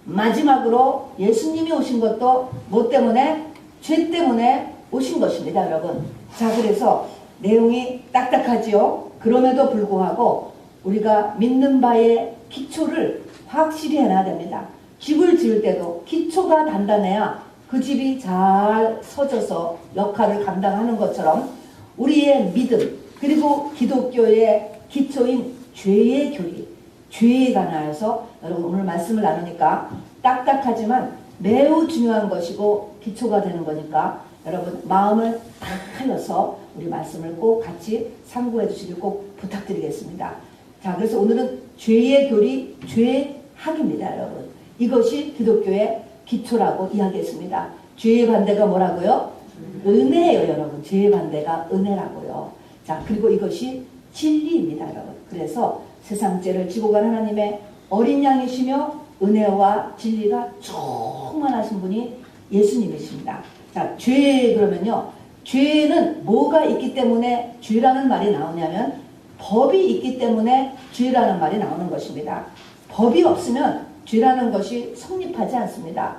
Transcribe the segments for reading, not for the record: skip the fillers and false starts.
마지막으로 예수님이 오신 것도 뭐 때문에? 죄 때문에 오신 것입니다, 여러분. 자, 그래서 내용이 딱딱하지요. 그럼에도 불구하고 우리가 믿는 바의 기초를 확실히 해놔야 됩니다. 집을 지을 때도 기초가 단단해야 그 집이 잘 서져서 역할을 감당하는 것처럼 우리의 믿음, 그리고 기독교의 기초인 죄의 교리, 죄에 관하여서 여러분 오늘 말씀을 나누니까 딱딱하지만 매우 중요한 것이고 기초가 되는 거니까 여러분 마음을 딱 하여서 우리 말씀을 꼭 같이 참고해 주시길 꼭 부탁드리겠습니다. 자, 그래서 오늘은 죄의 교리, 죄학입니다, 여러분. 이것이 기독교의 기초라고 이야기했습니다. 죄의 반대가 뭐라고요? 은혜예요, 여러분. 죄의 반대가 은혜라고요. 자, 그리고 이것이 진리입니다, 여러분. 그래서 세상 죄를 지고 간 하나님의 어린 양이시며 은혜와 진리가 충만하신 분이 예수님이십니다. 자, 죄 그러면요. 죄는 뭐가 있기 때문에 죄라는 말이 나오냐면 법이 있기 때문에 죄라는 말이 나오는 것입니다. 법이 없으면 죄라는 것이 성립하지 않습니다.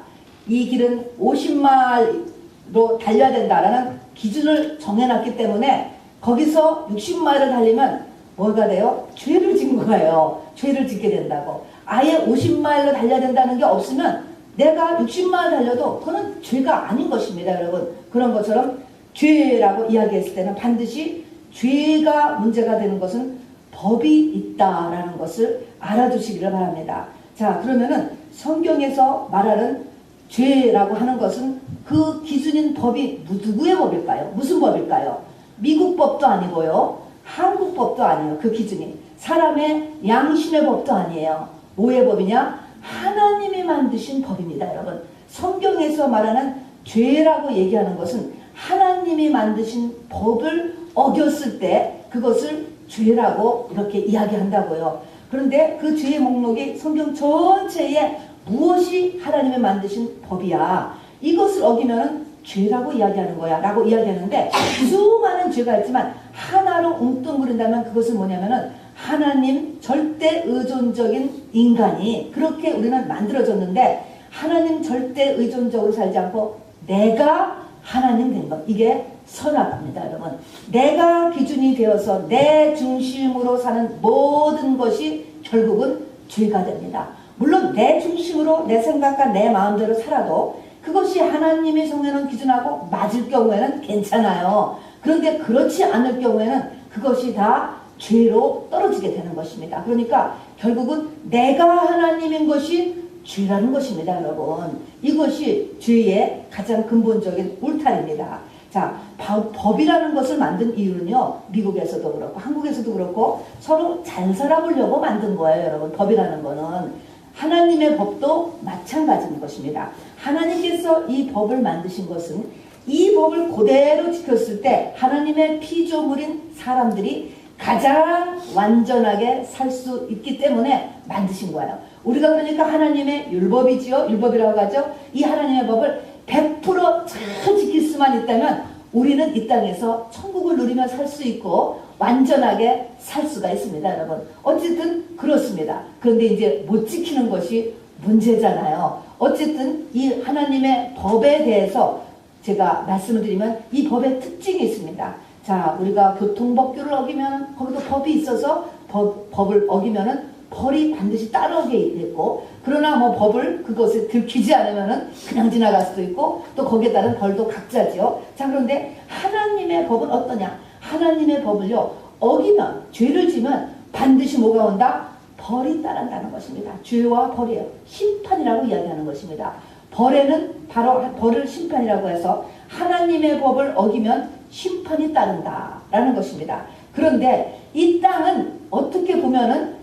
이 길은 50마일로 달려야 된다라는 기준을 정해놨기 때문에 거기서 60마일을 달리면 뭐가 돼요? 죄를 짓는 거예요. 죄를 짓게 된다고. 아예 50마일로 달려야 된다는 게 없으면 내가 60마일 달려도 그건 죄가 아닌 것입니다, 여러분. 그런 것처럼 죄라고 이야기했을 때는 반드시 죄가 문제가 되는 것은 법이 있다라는 것을 알아두시기를 바랍니다. 자, 그러면은 성경에서 말하는 죄라고 하는 것은 그 기준인 법이 누구의 법일까요? 무슨 법일까요? 미국 법도 아니고요. 한국 법도 아니에요. 그 기준이. 사람의 양심의 법도 아니에요. 뭐의 법이냐? 하나님이 만드신 법입니다, 여러분. 성경에서 말하는 죄라고 얘기하는 것은 하나님이 만드신 법을 어겼을 때 그것을 죄라고 이렇게 이야기한다고요. 그런데 그 죄의 목록이 성경 전체에 무엇이 하나님이 만드신 법이야, 이것을 어기면 죄라고 이야기하는 거야 라고 이야기하는데 수많은 죄가 있지만 하나로 웅뚱그린다면 그것은 뭐냐면은 하나님 절대 의존적인 인간이 그렇게 우리는 만들어졌는데 하나님 절대 의존적으로 살지 않고 내가 하나님 된 것, 이게 선악입니다, 여러분. 내가 기준이 되어서 내 중심으로 사는 모든 것이 결국은 죄가 됩니다. 물론 내 중심으로 내 생각과 내 마음대로 살아도 그것이 하나님이 정해놓은 기준하고 맞을 경우에는 괜찮아요. 그런데 그렇지 않을 경우에는 그것이 다 죄로 떨어지게 되는 것입니다. 그러니까 결국은 내가 하나님인 것이 죄라는 것입니다, 여러분. 이것이 죄의 가장 근본적인 울타리입니다. 자, 법이라는 것을 만든 이유는요, 미국에서도 그렇고 한국에서도 그렇고 서로 잘 살아보려고 만든 거예요, 여러분. 법이라는 거는 하나님의 법도 마찬가지인 것입니다. 하나님께서 이 법을 만드신 것은 이 법을 그대로 지켰을 때 하나님의 피조물인 사람들이 가장 완전하게 살 수 있기 때문에 만드신 거예요. 우리가 그러니까 하나님의 율법이지요, 율법이라고 하죠. 이 하나님의 법을 100%잘 지킬 수만 있다면 우리는 이 땅에서 천국을 누리며 살 수 있고 완전하게 살 수가 있습니다, 여러분. 어쨌든 그렇습니다. 그런데 이제 못 지키는 것이 문제잖아요. 어쨌든 이 하나님의 법에 대해서 제가 말씀을 드리면 이 법의 특징이 있습니다. 자, 우리가 교통법규를 어기면 거기도 법이 있어서 법을 어기면은 벌이 반드시 따르게 있고, 그러나 뭐 법을 그것을 들키지 않으면은 그냥 지나갈 수도 있고 또 거기에 따른 벌도 각자지요. 자, 그런데 하나님의 법은 어떠냐? 하나님의 법을요 어기면, 죄를 지면 반드시 뭐가 온다? 벌이 따른다는 것입니다. 죄와 벌이에요. 심판이라고 이야기하는 것입니다. 벌에는 바로 벌을 심판이라고 해서 하나님의 법을 어기면 심판이 따른다라는 것입니다. 그런데 이 땅은 어떻게 보면은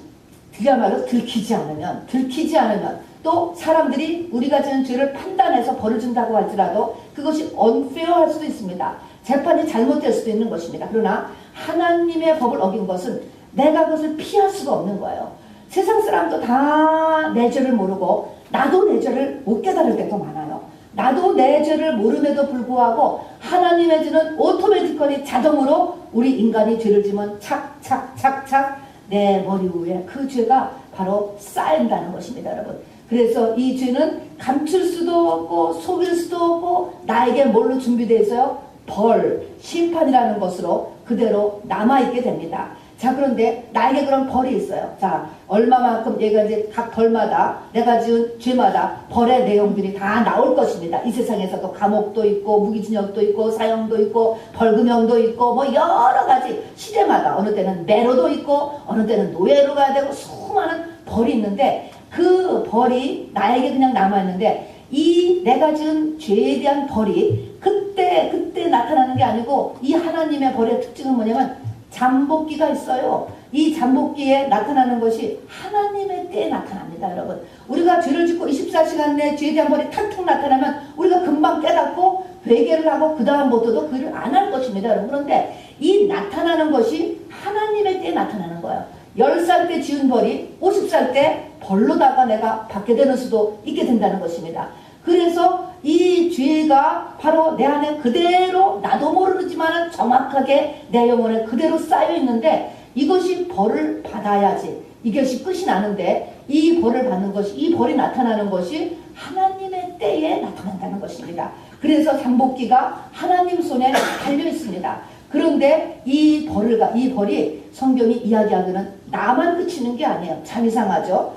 그야말로 들키지 않으면 또 사람들이 우리가 지은 죄를 판단해서 벌을 준다고 할지라도 그것이 unfair할 수도 있습니다. 재판이 잘못될 수도 있는 것입니다. 그러나 하나님의 법을 어긴 것은 내가 그것을 피할 수가 없는 거예요. 세상 사람도 다 내 죄를 모르고 나도 내 죄를 못 깨달을 때도 많아요. 나도 내 죄를 모름에도 불구하고 하나님의 죄는 오토매티컬리 자동으로 우리 인간이 죄를 지면 착착착착 내 머리 위에 그 죄가 바로 쌓인다는 것입니다, 여러분. 그래서 이 죄는 감출 수도 없고 속일 수도 없고 나에게 뭘로 준비되어 있어요? 벌, 심판이라는 것으로 그대로 남아있게 됩니다. 자, 그런데 나에게 그런 벌이 있어요. 자, 얼마만큼 얘가 이제 각 벌마다 내가 지은 죄마다 벌의 내용들이 다 나올 것입니다. 이 세상에서도 감옥도 있고 무기징역도 있고 사형도 있고 벌금형도 있고 뭐 여러 가지 시대마다 어느 때는 매로도 있고 어느 때는 노예로 가야 되고 수많은 벌이 있는데 그 벌이 나에게 그냥 남아있는데 이 내가 지은 죄에 대한 벌이 그때 나타나는 게 아니고 이 하나님의 벌의 특징은 뭐냐면 잠복기가 있어요. 이 잠복기에 나타나는 것이 하나님의 때에 나타납니다, 여러분. 우리가 죄를 짓고 24시간 내에 죄에 대한 벌이 탁탁 나타나면 우리가 금방 깨닫고 회개를 하고 그 다음부터도 그 일을 안 할 것입니다, 여러분. 그런데 이 나타나는 것이 하나님의 때에 나타나는 거예요. 10살 때 지은 벌이 50살 때 벌로다가 내가 받게 되는 수도 있게 된다는 것입니다. 그래서 이 죄가 바로 내 안에 그대로 나도 모르지만 정확하게 내 영혼에 그대로 쌓여 있는데 이것이 벌을 받아야지 이것이 끝이 나는데 이 벌을 받는 것이 이 벌이 나타나는 것이 하나님의 때에 나타난다는 것입니다. 그래서 잠복기가 하나님 손에 달려 있습니다. 그런데 이 벌이 성경이 이야기하기는 나만 그치는 게 아니에요. 참 이상하죠.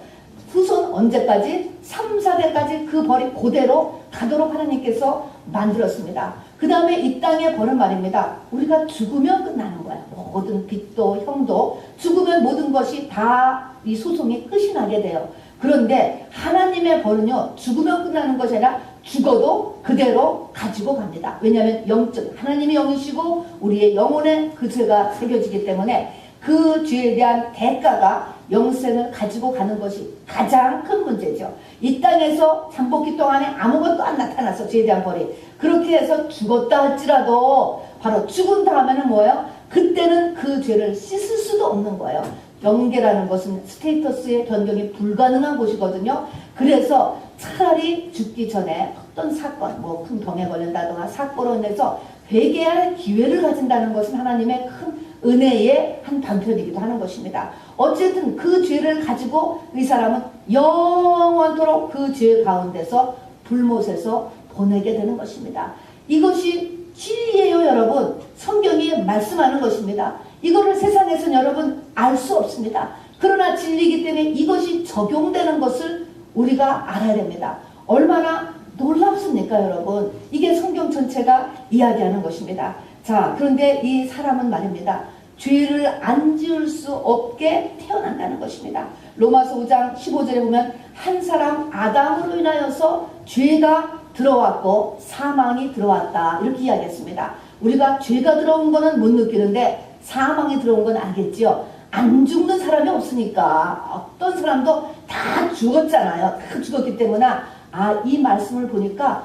후손 언제까지? 3, 4대까지 그 벌이 그대로 가도록 하나님께서 만들었습니다. 그 다음에 이 땅의 벌은 말입니다. 우리가 죽으면 끝나는 거야. 모든 빚도 형도 죽으면 모든 것이 다 이 소송이 끝이 나게 돼요. 그런데 하나님의 벌은요. 죽으면 끝나는 것이 아니라 죽어도 그대로 가지고 갑니다. 왜냐하면 영적 하나님이 영이시고 우리의 영혼에 그 죄가 새겨지기 때문에 그 죄에 대한 대가가 영생을 가지고 가는 것이 가장 큰 문제죠. 이 땅에서 잠복기 동안에 아무것도 안 나타났어. 죄에 대한 벌이. 그렇게 해서 죽었다 할지라도 바로 죽은 다음에는 뭐예요? 그때는 그 죄를 씻을 수도 없는 거예요. 영계라는 것은 스테이터스의 변경이 불가능한 곳이거든요. 그래서 차라리 죽기 전에 어떤 사건, 뭐 큰 병에 걸린다든가 사건으로 인해서 회개할 기회를 가진다는 것은 하나님의 큰 은혜의 한 방편이기도 하는 것입니다. 어쨌든 그 죄를 가지고 이 사람은 영원토록 그 죄 가운데서 불못에서 보내게 되는 것입니다. 이것이 진리예요, 여러분. 성경이 말씀하는 것입니다. 이거를 세상에서는 여러분 알 수 없습니다. 그러나 진리이기 때문에 이것이 적용되는 것을 우리가 알아야 됩니다. 얼마나 놀랍습니까, 여러분? 이게 성경 전체가 이야기하는 것입니다. 자, 그런데 이 사람은 말입니다. 죄를 안 지을 수 없게 태어난다는 것입니다. 로마서 5장 15절에 보면 한 사람 아담으로 인하여서 죄가 들어왔고 사망이 들어왔다. 이렇게 이야기했습니다. 우리가 죄가 들어온 거는 못 느끼는데 사망이 들어온 건 알겠지요. 안 죽는 사람이 없으니까 어떤 사람도 다 죽었잖아요. 다 죽었기 때문에 이 말씀을 보니까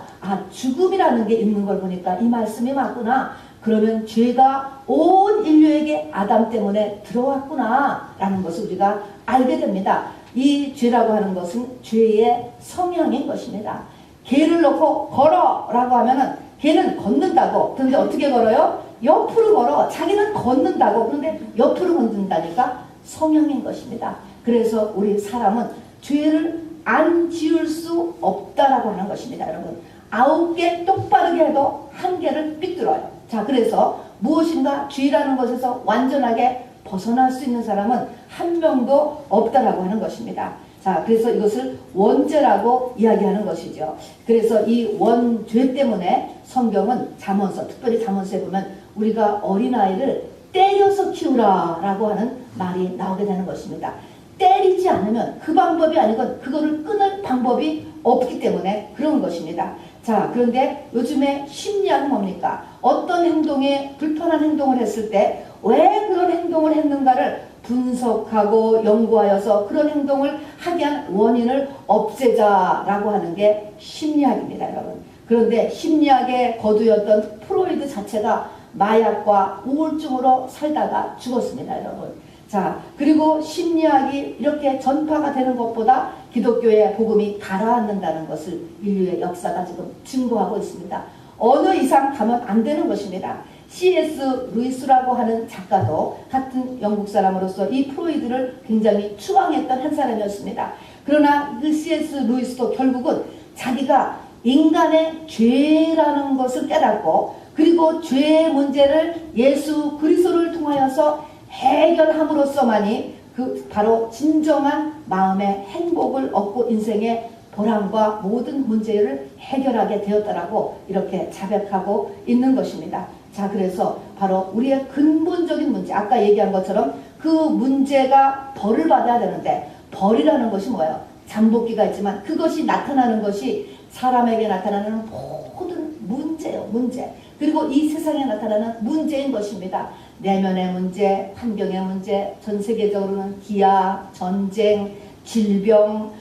죽음이라는 게 있는 걸 보니까 이 말씀이 맞구나. 그러면 죄가 온 인류에게 아담 때문에 들어왔구나 라는 것을 우리가 알게 됩니다. 이 죄라고 하는 것은 죄의 성향인 것입니다. 개를 놓고 걸어 라고 하면은 개는 걷는다고. 그런데 어떻게 걸어요? 옆으로 걸어. 자기는 걷는다고. 그런데 옆으로 걷는다니까 성향인 것입니다. 그래서 우리 사람은 죄를 안 지을 수 없다라고 하는 것입니다. 여러분 9개 똑바르게 해도 1개를 삐뚤어요. 자, 그래서 무엇인가 죄라는 것에서 완전하게 벗어날 수 있는 사람은 한 명도 없다라고 하는 것입니다. 자, 그래서 이것을 원죄라고 이야기하는 것이죠. 그래서 이 원죄 때문에 성경은 잠언서, 특별히 잠언서에 보면 우리가 어린아이를 때려서 키우라 라고 하는 말이 나오게 되는 것입니다. 때리지 않으면 그 방법이 아니건 그거를 끊을 방법이 없기 때문에 그런 것입니다. 자, 그런데 요즘에 심리학은 뭡니까? 어떤 행동에 불편한 행동을 했을 때 왜 그런 행동을 했는가를 분석하고 연구하여서 그런 행동을 하게 한 원인을 없애자라고 하는 게 심리학입니다, 여러분. 그런데 심리학의 거두였던 프로이드 자체가 마약과 우울증으로 살다가 죽었습니다, 여러분. 자, 그리고 심리학이 이렇게 전파가 되는 것보다 기독교의 복음이 가라앉는다는 것을 인류의 역사가 지금 증거하고 있습니다. 어느 이상 가면 안 되는 것입니다. C.S. 루이스라고 하는 작가도 같은 영국 사람으로서 이 프로이드를 굉장히 추앙했던 한 사람이었습니다. 그러나 그 C.S. 루이스도 결국은 자기가 인간의 죄라는 것을 깨닫고 그리고 죄의 문제를 예수 그리스도를 통하여서 해결함으로써만이 그 바로 진정한 마음의 행복을 얻고 인생의 보람과 모든 문제를 해결하게 되었다라고 이렇게 자백하고 있는 것입니다. 자, 그래서 바로 우리의 근본적인 문제, 아까 얘기한 것처럼 그 문제가 벌을 받아야 되는데, 벌이라는 것이 뭐예요? 잠복기가 있지만 그것이 나타나는 것이 사람에게 나타나는 모든 문제예요. 문제. 그리고 이 세상에 나타나는 문제인 것입니다. 내면의 문제, 환경의 문제, 전 세계적으로는 기아, 전쟁, 질병,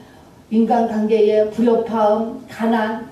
인간관계의 불협화음, 가난,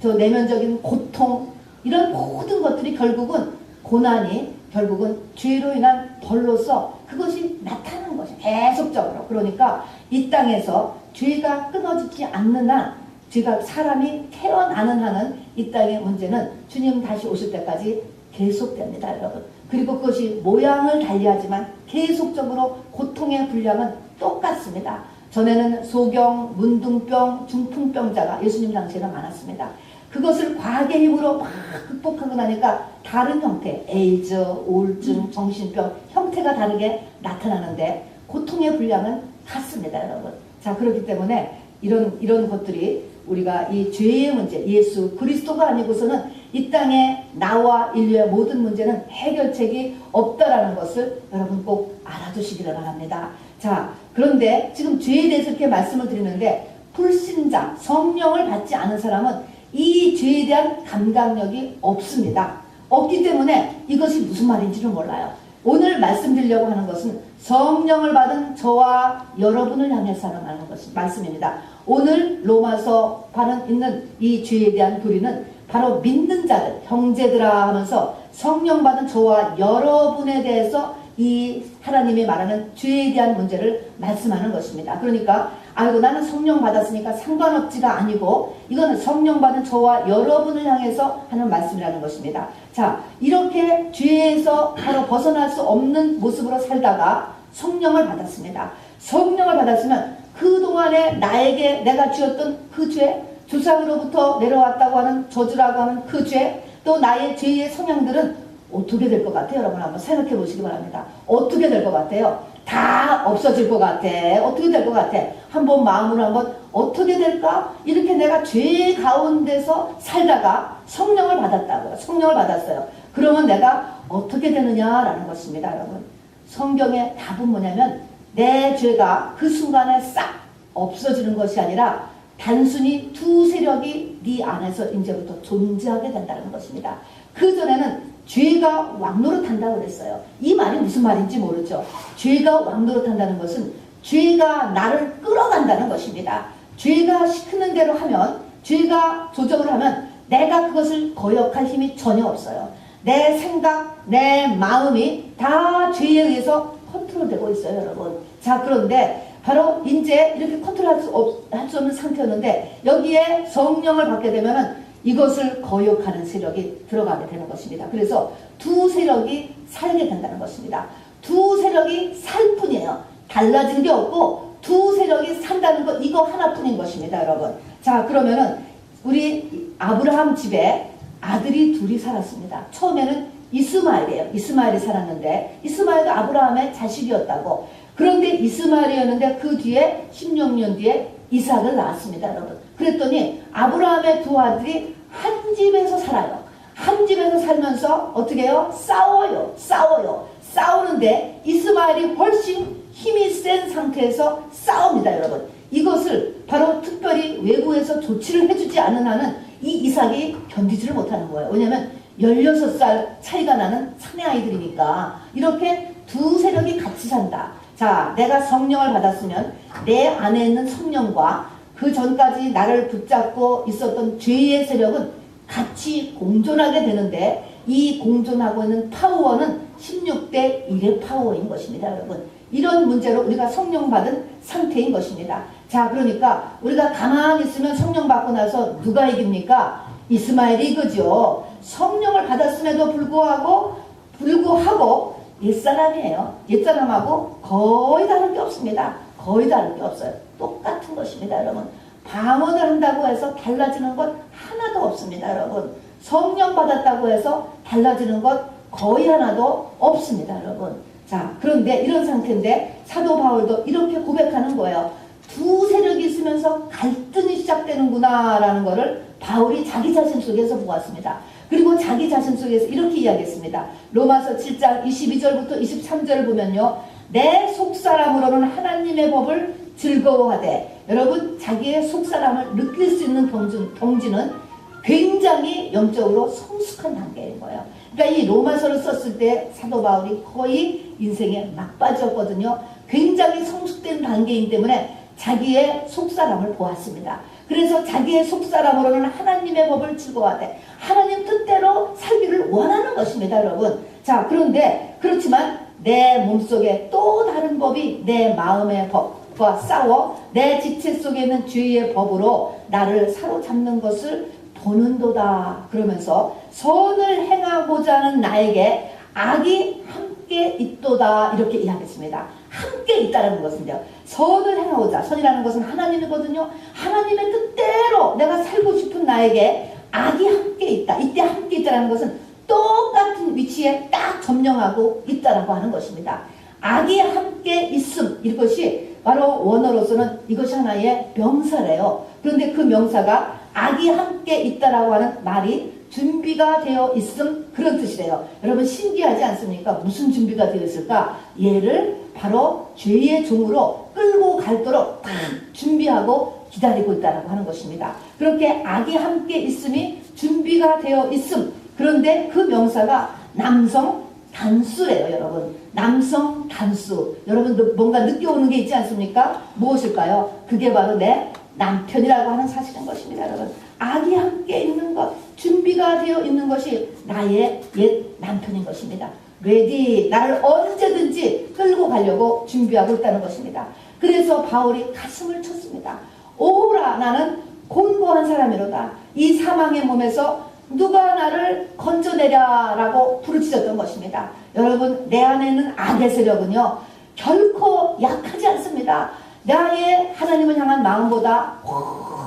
저 내면적인 고통, 이런 모든 것들이 결국은 고난이 결국은 죄로 인한 벌로서 그것이 나타나는 것이 계속적으로. 그러니까 이 땅에서 죄가 끊어지지 않는 한, 죄가 사람이 태어나는 한은 이 땅의 문제는 주님 다시 오실 때까지 계속됩니다, 여러분. 그리고 그것이 모양을 달리하지만 계속적으로 고통의 분량은 똑같습니다. 전에는 소경, 문둥병, 중풍병자가 예수님 당시에는 많았습니다. 그것을 과학의 힘으로 막 극복하고 나니까 다른 형태, 에이즈, 우울증, 정신병 형태가 다르게 나타나는데 고통의 분량은 같습니다, 여러분. 자, 그렇기 때문에 이런 것들이 우리가 이 죄의 문제, 예수 그리스도가 아니고서는 이 땅에 나와 인류의 모든 문제는 해결책이 없다라는 것을 여러분 꼭 알아두시기를 바랍니다. 자, 그런데 지금 죄에 대해서 이렇게 말씀을 드리는데 불신자, 성령을 받지 않은 사람은 이 죄에 대한 감각력이 없습니다. 없기 때문에 이것이 무슨 말인지를 몰라요. 오늘 말씀드리려고 하는 것은 성령을 받은 저와 여러분을 향해서 하는 말씀입니다. 오늘 로마서 반은 있는 이 죄에 대한 교리는 바로 믿는 자들, 형제들아 하면서 성령 받은 저와 여러분에 대해서 이 하나님이 말하는 죄에 대한 문제를 말씀하는 것입니다. 그러니까 아이고 나는 성령 받았으니까 상관없지가 아니고 이거는 성령 받은 저와 여러분을 향해서 하는 말씀이라는 것입니다. 자, 이렇게 죄에서 바로 벗어날 수 없는 모습으로 살다가 성령을 받았습니다. 성령을 받았으면 그동안에 나에게 내가 지었던 그 죄, 조상으로부터 내려왔다고 하는 저주라고 하는 그 죄, 또 나의 죄의 성향들은 어떻게 될 것 같아요? 여러분 한번 생각해 보시기 바랍니다. 어떻게 될 것 같아요? 다 없어질 것 같아. 어떻게 될 것 같아? 한번 마음으로 한번 어떻게 될까? 이렇게 내가 죄 가운데서 살다가 성령을 받았다고요. 성령을 받았어요. 그러면 내가 어떻게 되느냐라는 것입니다, 여러분. 성경의 답은 뭐냐면 내 죄가 그 순간에 싹 없어지는 것이 아니라 단순히 두 세력이 네 안에서 이제부터 존재하게 된다는 것입니다. 그전에는 죄가 왕노릇한다고 그랬어요. 이 말이 무슨 말인지 모르죠. 죄가 왕노릇한다는 것은 죄가 나를 끌어간다는 것입니다. 죄가 시키는 대로 하면, 죄가 조정을 하면 내가 그것을 거역할 힘이 전혀 없어요. 내 생각, 내 마음이 다 죄에 의해서 컨트롤되고 있어요, 여러분. 자, 그런데 바로 이제 이렇게 컨트롤할 수 없는 상태였는데 여기에 성령을 받게 되면은 이것을 거역하는 세력이 들어가게 되는 것입니다. 그래서 두 세력이 살게 된다는 것입니다. 두 세력이 살 뿐이에요. 달라진 게 없고 두 세력이 산다는 것, 이거 하나뿐인 것입니다, 여러분. 자, 그러면은 우리 아브라함 집에 아들이 둘이 살았습니다. 처음에는 이스마엘이에요. 이스마엘이 살았는데 이스마엘도 아브라함의 자식이었다고. 그런데 이스마엘이었는데 그 뒤에 16년 뒤에 이삭을 낳았습니다, 여러분. 그랬더니 아브라함의 두 아들이 한 집에서 살아요. 한 집에서 살면서 어떻게 해요? 싸워요. 싸우는데 이스마엘이 훨씬 힘이 센 상태에서 싸웁니다, 여러분. 이것을 바로 특별히 외부에서 조치를 해주지 않는 한은 이 이삭이 견디지를 못하는 거예요. 왜냐하면 16살 차이가 나는 사내 아이들이니까. 이렇게 두 세력이 같이 산다. 자, 내가 성령을 받았으면 내 안에 있는 성령과 그 전까지 나를 붙잡고 있었던 죄의 세력은 같이 공존하게 되는데 이 공존하고 있는 파워는 16대 1의 파워인 것입니다, 여러분. 이런 문제로 우리가 성령 받은 상태인 것입니다. 자, 그러니까 우리가 가만히 있으면 성령 받고 나서 누가 이깁니까? 이스마엘이 이거죠. 성령을 받았음에도 불구하고 옛사람이에요. 옛사람하고 거의 다른 게 없습니다. 거의 다른 게 없어요. 똑같은 것입니다, 여러분. 방언을 한다고 해서 달라지는 것 하나도 없습니다, 여러분. 성령 받았다고 해서 달라지는 것 거의 하나도 없습니다, 여러분. 자, 그런데 이런 상태인데 사도 바울도 이렇게 고백하는 거예요. 두 세력이 있으면서 갈등이 시작되는구나 라는 거를 바울이 자기 자신 속에서 보았습니다. 그리고 자기 자신 속에서 이렇게 이야기했습니다. 로마서 7장 22절부터 23절을 보면요. 내 속사람으로는 하나님의 법을 즐거워하되, 여러분 자기의 속사람을 느낄 수 있는 동지는 굉장히 영적으로 성숙한 단계인 거예요. 그러니까 이 로마서를 썼을 때 사도 바울이 거의 인생의 막바지였거든요. 굉장히 성숙된 단계이기 때문에 자기의 속사람을 보았습니다. 그래서 자기의 속사람으로는 하나님의 법을 즐거워하되 하나님 뜻대로 살기를 원하는 것입니다, 여러분. 자, 그런데 그렇지만 내 몸속에 또 다른 법이 내 마음의 법과 싸워 내 지체 속에 있는 죄의 법으로 나를 사로잡는 것을 보는도다. 그러면서 선을 행하고자 하는 나에게 악이 함께 있도다. 이렇게 이야기했습니다. 함께 있다는 것은요. 선을 행하고자, 선이라는 것은 하나님이거든요. 하나님의 뜻대로 내가 살고 싶은 나에게 악이 함께 있다. 이때 함께 있다는 것은 똑같은 위치에 딱 점령하고 있다라고 하는 것입니다. 악이 함께 있음, 이것이 바로 원어로서는 이것이 하나의 명사래요. 그런데 그 명사가 악이 함께 있다라고 하는 말이 준비가 되어 있음, 그런 뜻이래요. 여러분 신기하지 않습니까? 무슨 준비가 되어 있을까? 얘를 바로 죄의 종으로 끌고 갈도록 준비하고 기다리고 있다라고 하는 것입니다. 그렇게 악이 함께 있음이 준비가 되어 있음. 그런데 그 명사가 남성 단수래요, 여러분. 남성 단수. 여러분 뭔가 느껴오는 게 있지 않습니까? 무엇일까요? 그게 바로 내 남편이라고 하는 사실인 것입니다, 여러분. 악이 함께 있는 것, 준비가 되어 있는 것이 나의 옛 남편인 것입니다. 레디, 나를 언제든지 끌고 가려고 준비하고 있다는 것입니다. 그래서 바울이 가슴을 쳤습니다. 오호라, 나는 곤고한 사람이로다. 이 사망의 몸에서 누가 나를 건져내랴라고 부르짖었던 것입니다. 여러분, 내 안에 있는 악의 세력은요, 결코 약하지 않습니다. 나의 하나님을 향한 마음보다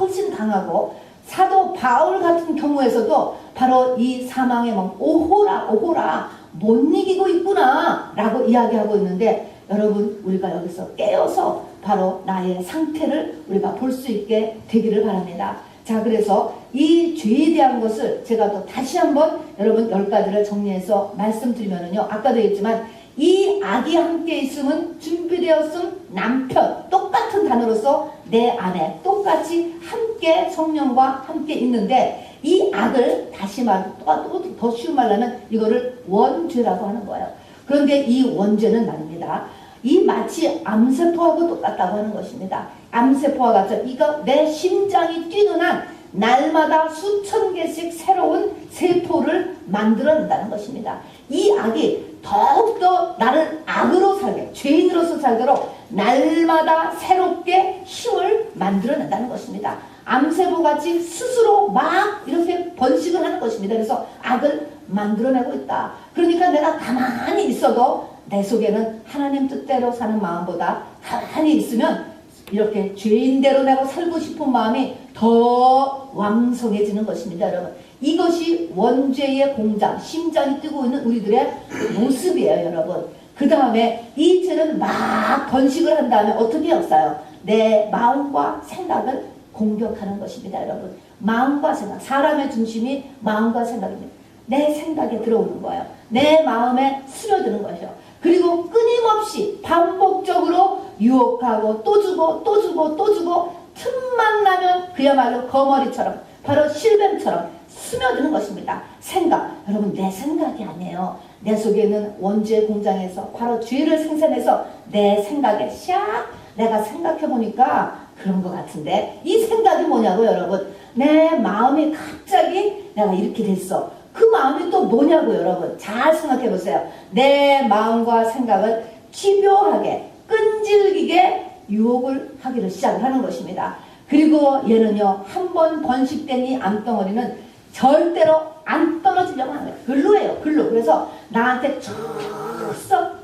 훨씬 강하고, 사도 바울 같은 경우에서도 바로 이 사망의 몸, 오호라 못 이기고 있구나 라고 이야기하고 있는데, 여러분 우리가 여기서 깨어서 바로 나의 상태를 우리가 볼 수 있게 되기를 바랍니다. 자, 그래서 이 죄에 대한 것을 제가 또 다시 한번 여러분 10가지를 정리해서 말씀드리면은요, 아까도 했지만 이 악이 함께 있음은 준비되었음 남편, 똑같은 단어로서 내 안에 똑같이 함께 성령과 함께 있는데, 이 악을 다시 또 더 쉬운 말로 하면 이거를 원죄라고 하는 거예요. 그런데 이 원죄는 말입니다, 이 마치 암세포하고 똑같다고 하는 것입니다. 암세포와 같은, 이거 내 심장이 뛰는 한 날마다 수천 개씩 새로운 세포를 만들어낸다는 것입니다. 이 악이 더욱더 나를 악으로 살게, 죄인으로서 살도록 날마다 새롭게 힘을 만들어낸다는 것입니다. 암세포같이 스스로 막 이렇게 번식을 하는 것입니다. 그래서 악을 만들어내고 있다. 그러니까 내가 가만히 있어도 내 속에는 하나님 뜻대로 사는 마음보다 가만히 있으면 이렇게 죄인대로 내가 살고 싶은 마음이 더 왕성해지는 것입니다, 여러분. 이것이 원죄의 공장, 심장이 뛰고 있는 우리들의 모습이에요, 여러분. 그 다음에 이 죄는 막 번식을 한 다음에 어떻게 역사요? 내 마음과 생각을 공격하는 것입니다, 여러분. 마음과 생각, 사람의 중심이 마음과 생각입니다. 내 생각에 들어오는 거예요. 내 마음에 스며드는 것이요. 그리고 끊임없이 반복적으로 유혹하고 또 주고 또 주고 또 주고, 틈만 나면 그야말로 거머리처럼, 바로 실뱀처럼 스며드는 것입니다. 생각, 여러분 내 생각이 아니에요. 내 속에 있는 원죄 공장에서 바로 죄를 생산해서 내 생각에 샥, 내가 생각해보니까 그런 것 같은데, 이 생각이 뭐냐고, 여러분. 내 마음이 갑자기 내가 이렇게 됐어. 그 마음이 또 뭐냐고, 여러분. 잘 생각해보세요. 내 마음과 생각을 집요하게, 끈질기게 유혹을 하기를 시작을 하는 것입니다. 그리고 얘는요, 한번 번식된 이 암덩어리는 절대로 안 떨어지려고 하는 거예요. 글로예요. 글로. 그래서 나한테 쭉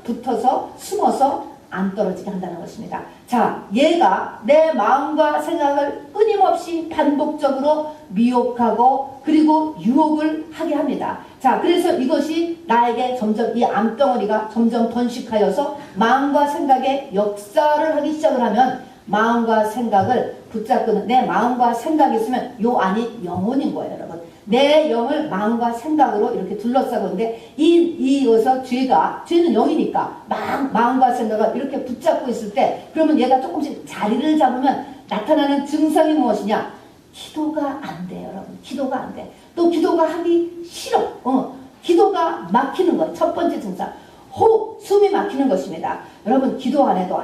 붙어서 숨어서 안 떨어지게 한다는 것입니다. 자, 얘가 내 마음과 생각을 끊임없이 반복적으로 미혹하고 그리고 유혹을 하게 합니다. 자, 그래서 이것이 나에게 점점 이 암덩어리가 점점 번식하여서 마음과 생각에 역사를 하기 시작을 하면 마음과 생각을 붙잡고는 내 마음과 생각이 있으면 요 안이 영혼인 거예요, 여러분. 내 영을 마음과 생각으로 이렇게 둘러싸고 있는데 이어서 죄는 영이니까 마음과 생각을 이렇게 붙잡고 있을 때 그러면 얘가 조금씩 자리를 잡으면 나타나는 증상이 무엇이냐? 기도가 안 돼, 여러분. 기도가 안 돼. 또 기도가 하기 싫어. 기도가 막히는 거예요. 첫 번째 증상. 숨이 막히는 것입니다. 여러분, 기도 안 해도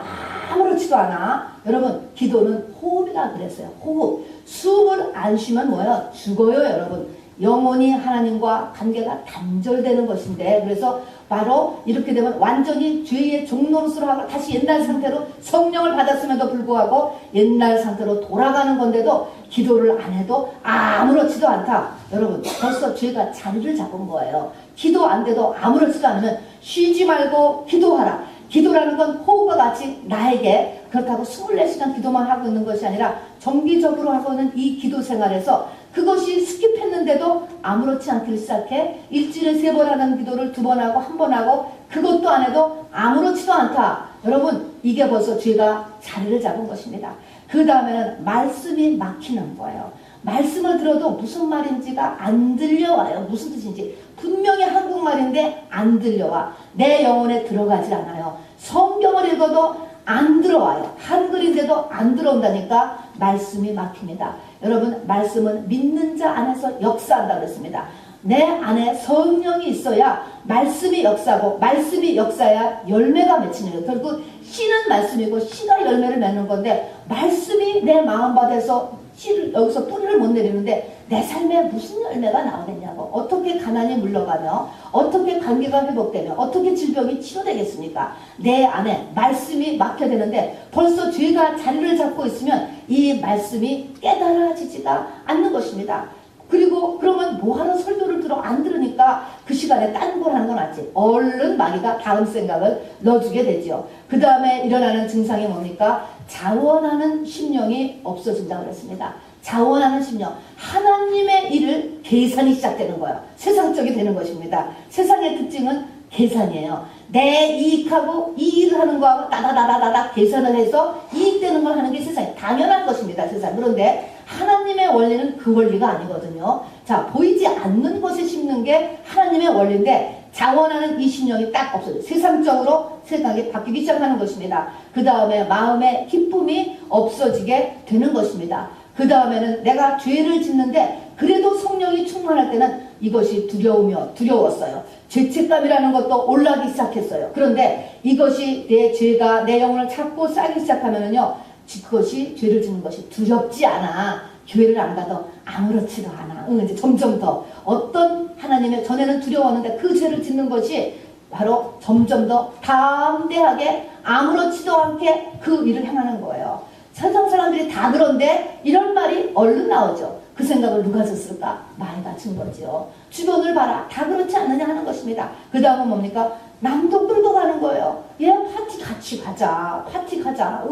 아무렇지도 않아. 여러분, 기도는 호흡이라 그랬어요. 호흡. 숨을 안 쉬면 뭐예요? 죽어요, 여러분. 영혼이 하나님과 관계가 단절되는 것인데, 그래서 바로 이렇게 되면 완전히 죄의 종노릇으로 하고 다시 옛날 상태로 성령을 받았음에도 불구하고 옛날 상태로 돌아가는 건데도 기도를 안 해도 아무렇지도 않다. 여러분, 벌써 죄가 자리를 잡은 거예요. 기도 안 돼도 아무렇지도 않으면 쉬지 말고 기도하라. 기도라는 건 호흡과 같이 나에게 그렇다고 24시간 기도만 하고 있는 것이 아니라 정기적으로 하고 있는 이 기도 생활에서 그것이 스킵했는데도 아무렇지 않기를 시작해 일주일에 3번 하는 기도를 2번 하고 1번 하고 그것도 안 해도 아무렇지도 않다. 여러분, 이게 벌써 죄가 자리를 잡은 것입니다. 그 다음에는 말씀이 막히는 거예요. 말씀을 들어도 무슨 말인지가 안 들려와요. 무슨 뜻인지. 분명히 한국말인데 안 들려와. 내 영혼에 들어가지 않아요. 성경을 읽어도 안 들어와요. 한글인데도 안 들어온다니까 말씀이 막힙니다. 여러분, 말씀은 믿는 자 안에서 역사한다고 했습니다. 내 안에 성령이 있어야 말씀이 역사고 말씀이 역사야 열매가 맺히는 거예요. 결국 씨는 말씀이고 씨가 열매를 맺는 건데 말씀이 내 마음밭에서 씨를 여기서 뿌리를 못 내리는데 내 삶에 무슨 열매가 나오겠냐고. 어떻게 가난이 물러가며 어떻게 관계가 회복되며 어떻게 질병이 치료되겠습니까? 내 안에 말씀이 막혀야 되는데 벌써 죄가 자리를 잡고 있으면 이 말씀이 깨달아지지가 않는 것입니다. 그리고 그러면 뭐하러 설교를 들어? 안 들으니까 그 시간에 딴 걸 하는 건 낫지. 얼른 마귀가 다음 생각을 넣어주게 되죠. 그 다음에 일어나는 증상이 뭡니까? 자원하는 심령이 없어진다고 그랬습니다. 자원하는 심령. 하나님의 일을 계산이 시작되는 거예요. 세상적이 되는 것입니다. 세상의 특징은 계산이에요. 내 이익하고 이 일을 하는 거하고 따다다다다다 계산을 해서 이익되는 걸 하는 게 세상에 당연한 것입니다. 세상. 그런데 하나님의 원리는 그 원리가 아니거든요. 자, 보이지 않는 것에 심는 게 하나님의 원리인데 자원하는 이 심령이 딱 없어져요. 세상적으로 생각이 바뀌기 시작하는 것입니다. 그 다음에 마음의 기쁨이 없어지게 되는 것입니다. 그 다음에는 내가 죄를 짓는데 그래도 성령이 충만할 때는 이것이 두려웠어요. 죄책감이라는 것도 올라가기 시작했어요. 그런데 이것이 내 죄가 내 영혼을 자꾸 쌓이기 시작하면은요, 그것이 죄를 짓는 것이 두렵지 않아. 교회를 안 가도 아무렇지도 않아. 이제 점점 더 어떤 하나님의 전에는 두려웠는데 그 죄를 짓는 것이 바로 점점 더 담대하게 아무렇지도 않게 그 일을 행하는 거예요. 세상 사람들이 다 그런데 이런 말이 얼른 나오죠. 그 생각을 누가 줬을까? 마귀가 준 거죠. 주변을 봐라. 다 그렇지 않느냐 하는 것입니다. 그 다음은 뭡니까? 남도 끌고 가는 거예요. 얘 파티 같이 가자. 파티 가자.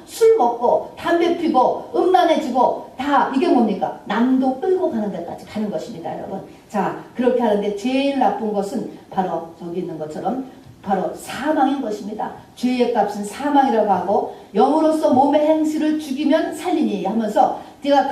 술 먹고 담배 피고 음란해지고 다 이게 뭡니까? 남도 끌고 가는 데까지 가는 것입니다, 여러분. 자, 그렇게 하는데 제일 나쁜 것은 바로 저기 있는 것처럼 바로 사망인 것입니다. 죄의 값은 사망이라고 하고 영으로서 몸의 행실을 죽이면 살리니 하면서 네가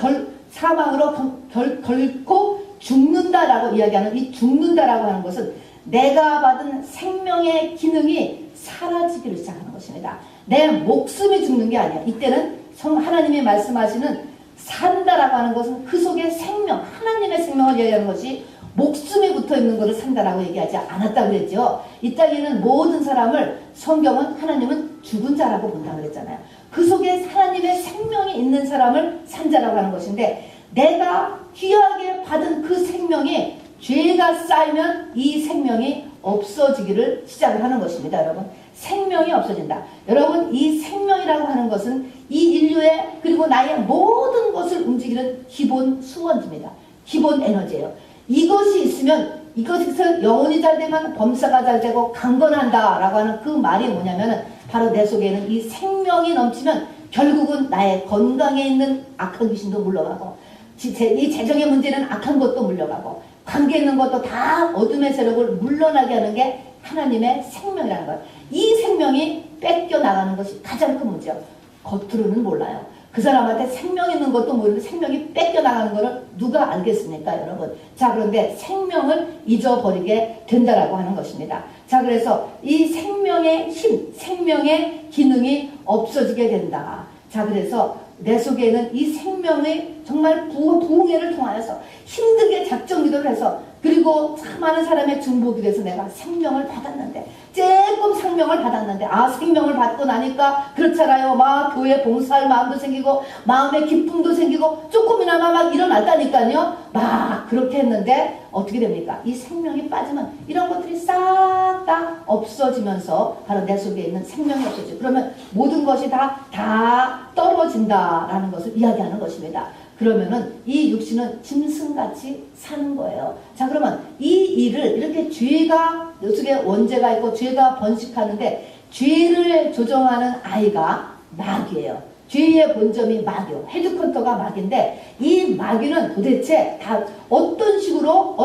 사망으로 결코 죽는다라고 이야기하는 이 죽는다라고 하는 것은 내가 받은 생명의 기능이 사라지기를 시작하는 것입니다. 내 목숨이 죽는 게 아니야. 이때는 하나님이 말씀하시는 산다라고 하는 것은 그 속에 생명, 하나님의 생명을 이야기하는 것이 목숨이 붙어있는 것을 산다라고 얘기하지 않았다고 그랬죠. 이 땅에는 모든 사람을 성경은 하나님은 죽은 자라고 본다고 그랬잖아요. 그 속에 하나님의 생명이 있는 사람을 산자라고 하는 것인데 내가 귀하게 받은 그 생명이 죄가 쌓이면 이 생명이 없어지기를 시작을 하는 것입니다. 여러분, 생명이 없어진다. 여러분, 이 생명이라고 하는 것은 이 인류의 그리고 나의 모든 것을 움직이는 기본 수원입니다. 기본 에너지예요. 이것이 있으면 이것에서 영혼이 잘 되면 범사가 잘 되고 강건한다 라고 하는 그 말이 뭐냐면은 바로 내 속에는 이 생명이 넘치면 결국은 나의 건강에 있는 악한 귀신도 물러가고 이 재정의 문제는 악한 것도 물러가고 관계 있는 것도 다 어둠의 세력을 물러나게 하는 게 하나님의 생명이라는 거예요. 이 생명이 뺏겨나가는 것이 가장 큰 문제예요. 겉으로는 몰라요. 그 사람한테 생명 있는 것도 모르는데 생명이 뺏겨나가는 것을 누가 알겠습니까, 여러분? 자, 그런데 생명을 잊어버리게 된다라고 하는 것입니다. 자, 그래서 이 생명의 힘, 생명의 기능이 없어지게 된다. 자, 그래서 내 속에는 이 생명의 정말 부흥회를 통하여서 힘들게 작정 기도를 해서 그리고 많은 사람의 중보기 위해서 내가 생명을 받았는데 조금 생명을 받았는데 생명을 받고 나니까 그렇잖아요. 막 교회 봉사할 마음도 생기고 마음의 기쁨도 생기고 조금이나마 막 일어났다니까요. 막 그렇게 했는데 어떻게 됩니까? 이 생명이 빠지면 이런 것들이 싹 다 없어지면서 바로 내 속에 있는 생명이 없어지죠. 그러면 모든 것이 다 떨어진다라는 것을 이야기하는 것입니다. 그러면은 이 육신은 짐승같이 사는 거예요. 자, 그러면 이 일을 이렇게 죄가 뇌속에 원죄가 있고 죄가 번식하는데 죄를 조정하는 아이가 마귀예요. 죄의 본점이 마귀요. 헤드컨터가 마귀인데 이 마귀는 도대체 다 어떤 식으로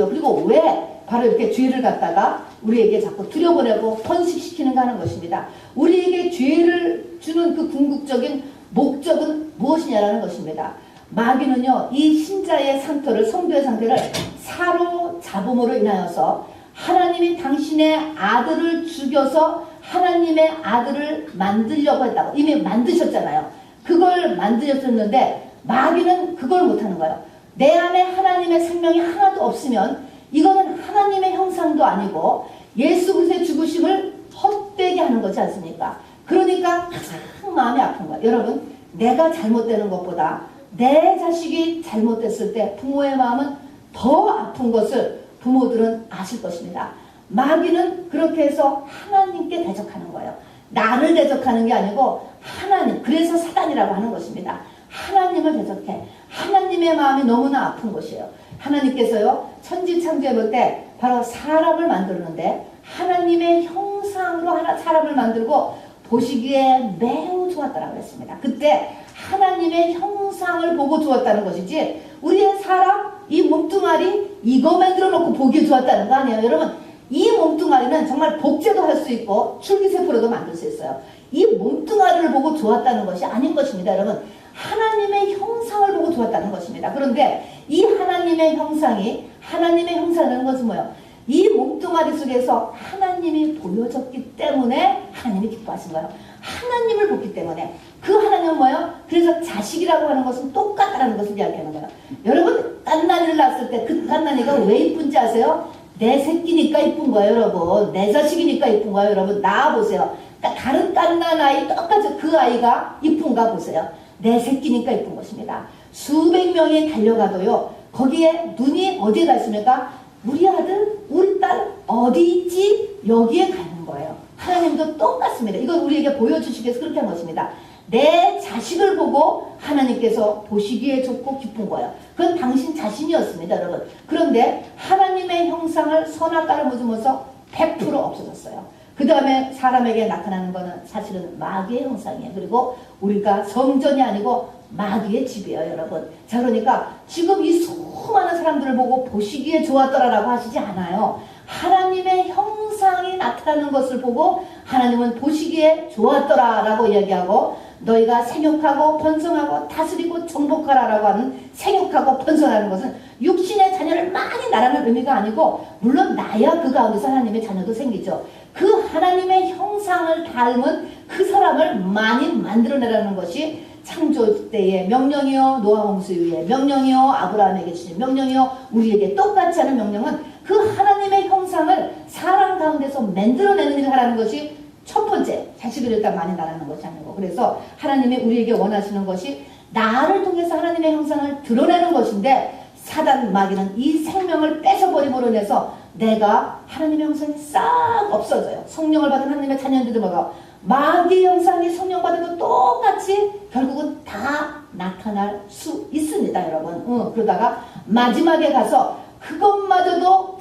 그리고 왜 바로 이렇게 죄를 갖다가 우리에게 자꾸 들여보내고 번식시키는가 하는 것입니다. 우리에게 죄를 주는 그 궁극적인 목적은 무엇이냐라는 것입니다. 마귀는요, 이 신자의 상태를, 성도의 상태를 사로잡음으로 인하여서 하나님이 당신의 아들을 죽여서 하나님의 아들을 만들려고 했다고. 이미 만드셨잖아요. 그걸 만드셨는데 마귀는 그걸 못하는 거예요. 내 안에 하나님의 생명이 하나도 없으면 이거는 하나님의 형상도 아니고 예수 그리스도의 죽으심을 헛되게 하는 거지 않습니까? 그러니까 가장 마음이 아픈 거예요. 여러분, 내가 잘못되는 것보다 내 자식이 잘못됐을 때 부모의 마음은 더 아픈 것을 부모들은 아실 것입니다. 마귀는 그렇게 해서 하나님께 대적하는 거예요. 나를 대적하는 게 아니고 하나님, 그래서 사단이라고 하는 것입니다. 하나님을 대적해. 하나님의 마음이 너무나 아픈 것이에요. 하나님께서요, 천지창조해 볼 때 바로 사람을 만들었는데 하나님의 형상으로 사람을 만들고 보시기에 매우 좋았다라고 했습니다. 그때 하나님의 형상을 보고 좋았다는 것이지 우리의 사람, 이 몸뚱아리 이거 만들어 놓고 보기에 좋았다는 거 아니에요. 여러분, 이 몸뚱아리는 정말 복제도 할 수 있고 줄기세포로도 만들 수 있어요. 이 몸뚱아리를 보고 좋았다는 것이 아닌 것입니다. 여러분, 하나님의 형상을 보고 좋았다는 것입니다. 그런데 이 하나님의 형상이 하나님의 형상이라는 것은 뭐예요? 이 몸뚱아리 속에서 하나님이 보여졌기 때문에 하나님이 기뻐하신 거예요. 하나님을 보기 때문에. 그 하나님은 뭐예요? 그래서 자식이라고 하는 것은 똑같다는 것을 이야기하는 거예요. 여러분, 깐난이를 낳았을 때 그 깐난이가 왜 이쁜지 아세요? 내 새끼니까 이쁜 거예요, 여러분. 내 자식이니까 이쁜 거예요, 여러분. 낳아보세요. 그러니까 다른 깐난 아이 똑같이 그 아이가 이쁜가 보세요. 내 새끼니까 이쁜 것입니다. 수백 명이 달려가도요, 거기에 눈이 어디에 가 있습니까? 우리 아들, 우리 딸 어디 있지? 여기에 가는 거예요. 하나님도 똑같습니다. 이건 우리에게 보여주시기 위해서 그렇게 한 것입니다. 내 자식을 보고 하나님께서 보시기에 좋고 기쁜 거예요. 그건 당신 자신이었습니다, 여러분. 그런데 하나님의 형상을 선악과를 묻으면서 100% 없어졌어요. 그 다음에 사람에게 나타나는 것은 사실은 마귀의 형상이에요. 그리고 우리가 성전이 아니고 마귀의 집이에요, 여러분. 자, 그러니까 지금 이 수많은 사람들을 보고 보시기에 좋았더라라고 하시지 않아요. 하나님의 형상이 나타나는 것을 보고 하나님은 보시기에 좋았더라라고 이야기하고, 너희가 생육하고 번성하고 다스리고 정복하라라고 하는 생육하고 번성하는 것은 육신의 자녀를 많이 낳으라는 의미가 아니고, 물론 나야 그 가운데서 하나님의 자녀도 생기죠. 그 하나님의 형상을 닮은 그 사람을 많이 만들어내라는 것이 창조 때의 명령이요, 노아 홍수 이후의 명령이요, 아브라함에게 주신 명령이요, 우리에게 똑같이 하는 명령은 그 하나님의 형상을 사람 가운데서 만들어내는 일을 하라는 것이 첫 번째, 자식을 일단 많이 낳는 것이 아니고. 그래서 하나님이 우리에게 원하시는 것이 나를 통해서 하나님의 형상을 드러내는 것인데, 사단 마귀는 이 생명을 뺏어버림으로 인해서 내가 하나님의 형상이 싹 없어져요. 성령을 받은 하나님의 자녀들도 뭐가 마귀의 형상이 성령 받아도 똑같이 결국은 다 나타날 수 있습니다, 여러분. 그러다가 마지막에 가서 그것마저도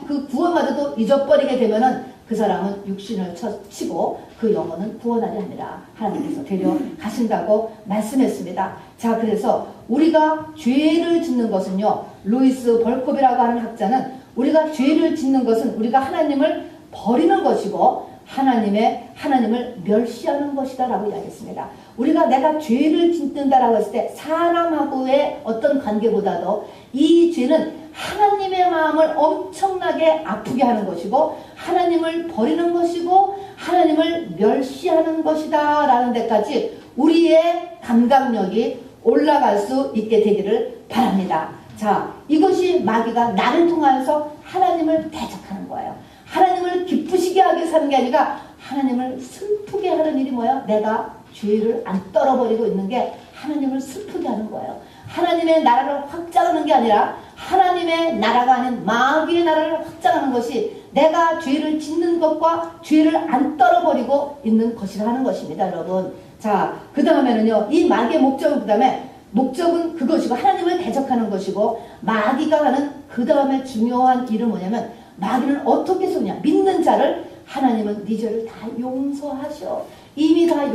그 구원마저도 잊어버리게 되면은 그 사람은 육신을 치고 그 영혼은 구원하지 아니라 하나님께서 데려가신다고 말씀했습니다. 자, 그래서 우리가 죄를 짓는 것은요, 루이스 벌콥이라고 하는 학자는 우리가 죄를 짓는 것은 우리가 하나님을 버리는 것이고 하나님을 멸시하는 것이다 라고 이야기했습니다. 우리가 내가 죄를 짓는다라고 했을 때 사람하고의 어떤 관계보다도 이 죄는 하나님의 마음을 엄청나게 아프게 하는 것이고 하나님을 버리는 것이고 하나님을 멸시하는 것이다 라는 데까지 우리의 감각력이 올라갈 수 있게 되기를 바랍니다. 자, 이것이 마귀가 나를 통하여서 하나님을 대적하는 거예요. 하나님을 기쁘시게 하게 사는 게 아니라 하나님을 슬프게 하는 일이 뭐야? 내가 죄를 안 떨어버리고 있는 게 하나님을 슬프게 하는 거예요. 하나님의 나라를 확장하는 게 아니라 하나님의 나라가 아닌 마귀의 나라를 확장하는 것이 내가 죄를 짓는 것과 죄를 안 떨어버리고 있는 것이라 하는 것입니다, 여러분. 자, 그 다음에는요, 이 마귀의 목적은 그 다음에 목적은 그것이고 하나님을 대적하는 것이고 마귀가 하는 그 다음에 중요한 일은 뭐냐면 마귀는 어떻게 속냐? 믿는 자를 하나님은 네 죄를 다 용서하셔. 이미 다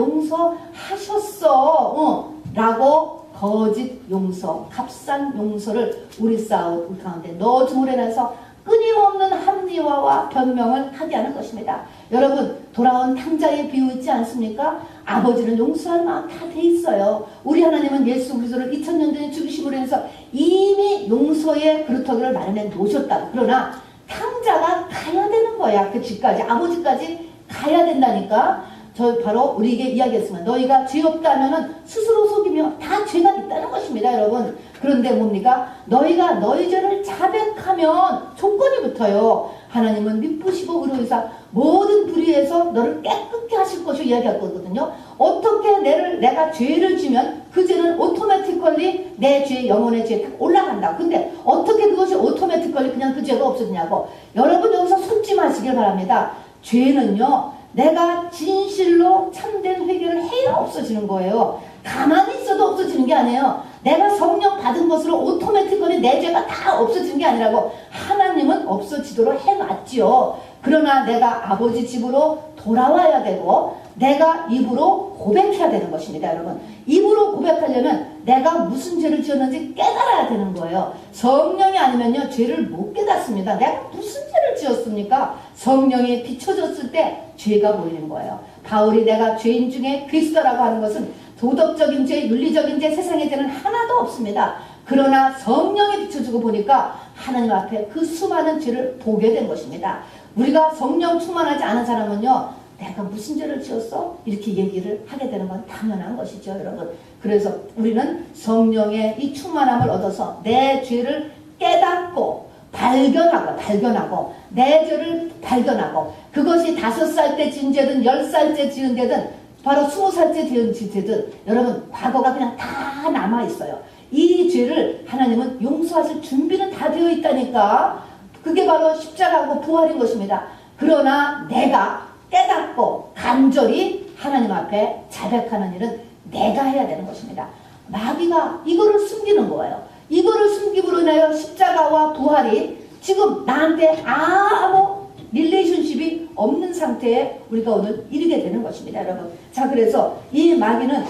용서하셨어. 라고 거짓 용서, 값싼 용서를 우리 가운데 넣어줌으로 인해서 끊임없는 합리화와 변명을 하게 하는 것입니다. 여러분, 돌아온 탕자의 비유 있지 않습니까? 아버지는 용서할 마음 다 돼 있어요. 우리 하나님은 예수 그리스도를 2000년 전에 죽으심으로 해서 이미 용서의 그루터기를 마련해 놓으셨다. 그러나 탕자가 가야 되는 거야. 그 집까지, 아버지까지 가야 된다니까. 저 바로 우리에게 이야기했으면 너희가 죄 없다면은 스스로 속이며 다 죄가 있다는 것입니다, 여러분. 그런데 뭡니까? 너희가 너희 죄를 자백하면 조건이 붙어요. 하나님은 미쁘시고 의로우사 모든 불의에서 너를 깨끗게 하실 것을 이야기할 거거든요. 어떻게 내가 죄를 지면 그 죄는 오토매티컬리 내 죄, 영혼의 죄에 딱 올라간다. 근데 어떻게 그것이 오토매티컬리 그냥 그 죄가 없어지냐고. 여러분 여기서 속지 마시길 바랍니다. 죄는요, 내가 진실로 참된 회개를 해야 없어지는 거예요. 가만히 있어도 없어지는 게 아니에요. 내가 성령 받은 것으로 오토매틱하게 내 죄가 다 없어지는 게 아니라고. 하나님은 없어지도록 해놨지요. 그러나 내가 아버지 집으로 돌아와야 되고 내가 입으로 고백해야 되는 것입니다, 여러분. 입으로 고백하려면 내가 무슨 죄를 지었는지 깨달아야 되는 거예요. 성령이 아니면요, 죄를 못 깨닫습니다. 내가 무슨 죄를 지었습니까? 성령이 비춰졌을 때 죄가 보이는 거예요. 바울이 내가 죄인 중에 그리스도라고 하는 것은 도덕적인 죄, 윤리적인 죄, 세상의 죄는 하나도 없습니다. 그러나 성령이 비춰주고 보니까 하나님 앞에 그 수많은 죄를 보게 된 것입니다. 우리가 성령 충만하지 않은 사람은요, 내가 무슨 죄를 지었어? 이렇게 얘기를 하게 되는 건 당연한 것이죠, 여러분. 그래서 우리는 성령의 이 충만함을 얻어서 내 죄를 깨닫고 발견하고 내 죄를 발견하고 그것이 5살 때 지은 죄든 10살째 지은 죄든 바로 20살째 지은 죄든 여러분 과거가 그냥 다 남아있어요. 이 죄를 하나님은 용서하실 준비는 다 되어 있다니까. 그게 바로 십자가고 부활인 것입니다. 그러나 내가 깨닫고 간절히 하나님 앞에 자백하는 일은 내가 해야 되는 것입니다. 마귀가 이거를 숨기는 거예요. 이거를 숨김으로 인하여 십자가와 부활이 지금 나한테 아무 릴레이션십이 없는 상태에 우리가 오늘 이르게 되는 것입니다, 여러분. 자, 그래서 이 마귀는